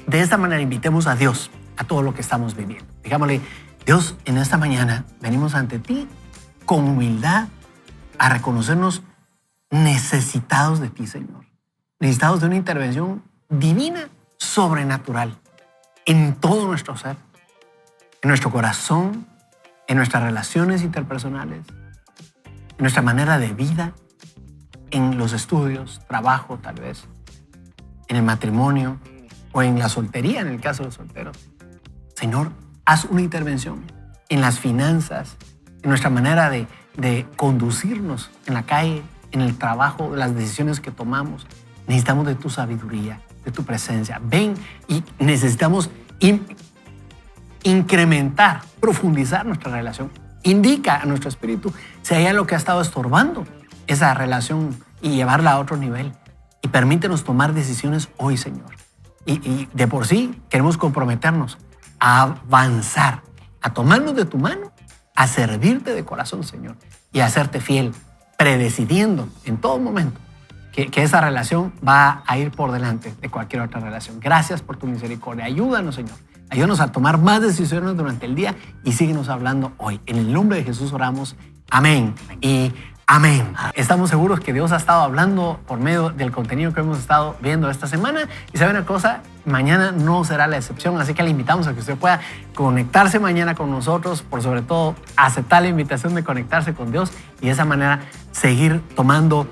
Speaker 5: de esta manera invitemos a Dios a todo lo que estamos viviendo. Digámosle, Dios, en esta mañana venimos ante ti con humildad a reconocernos necesitados de ti, Señor. Necesitados de una intervención divina, sobrenatural, en todo nuestro ser, en nuestro corazón, en nuestras relaciones interpersonales, en nuestra manera de vida, en los estudios, trabajo tal vez, en el matrimonio o en la soltería, en el caso de los solteros. Señor, haz una intervención en las finanzas, en nuestra manera de conducirnos en la calle, en el trabajo, las decisiones que tomamos. Necesitamos de tu sabiduría, de tu presencia. Ven, y necesitamos incrementar, profundizar nuestra relación. Indica a nuestro espíritu si hay algo que ha estado estorbando esa relación y llevarla a otro nivel. Y permítenos tomar decisiones hoy, Señor. Y de por sí queremos comprometernos a avanzar, a tomarnos de tu mano, a servirte de corazón, Señor, y a hacerte fiel, predecidiendo en todo momento que esa relación va a ir por delante de cualquier otra relación. Gracias por tu misericordia. Ayúdanos, Señor. Ayúdanos a tomar más decisiones durante el día y síguenos hablando hoy. En el nombre de Jesús oramos. Amén y amén. Estamos seguros que Dios ha estado hablando por medio del contenido que hemos estado viendo esta semana. Y sabe una cosa, mañana no será la excepción, así que le invitamos a que usted pueda conectarse mañana con nosotros, por sobre todo aceptar la invitación de conectarse con Dios y de esa manera seguir tomando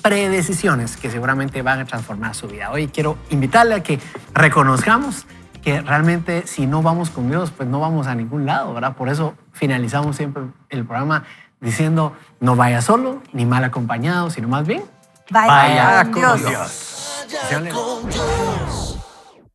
Speaker 5: predecisiones que seguramente van a transformar su vida. Hoy quiero invitarle a que reconozcamos que realmente si no vamos con Dios, pues no vamos a ningún lado, ¿verdad? Por eso finalizamos siempre el programa diciendo, no vaya solo ni mal acompañado, sino más bien,
Speaker 2: Vaya
Speaker 5: con
Speaker 2: con
Speaker 5: Dios.
Speaker 2: Dios.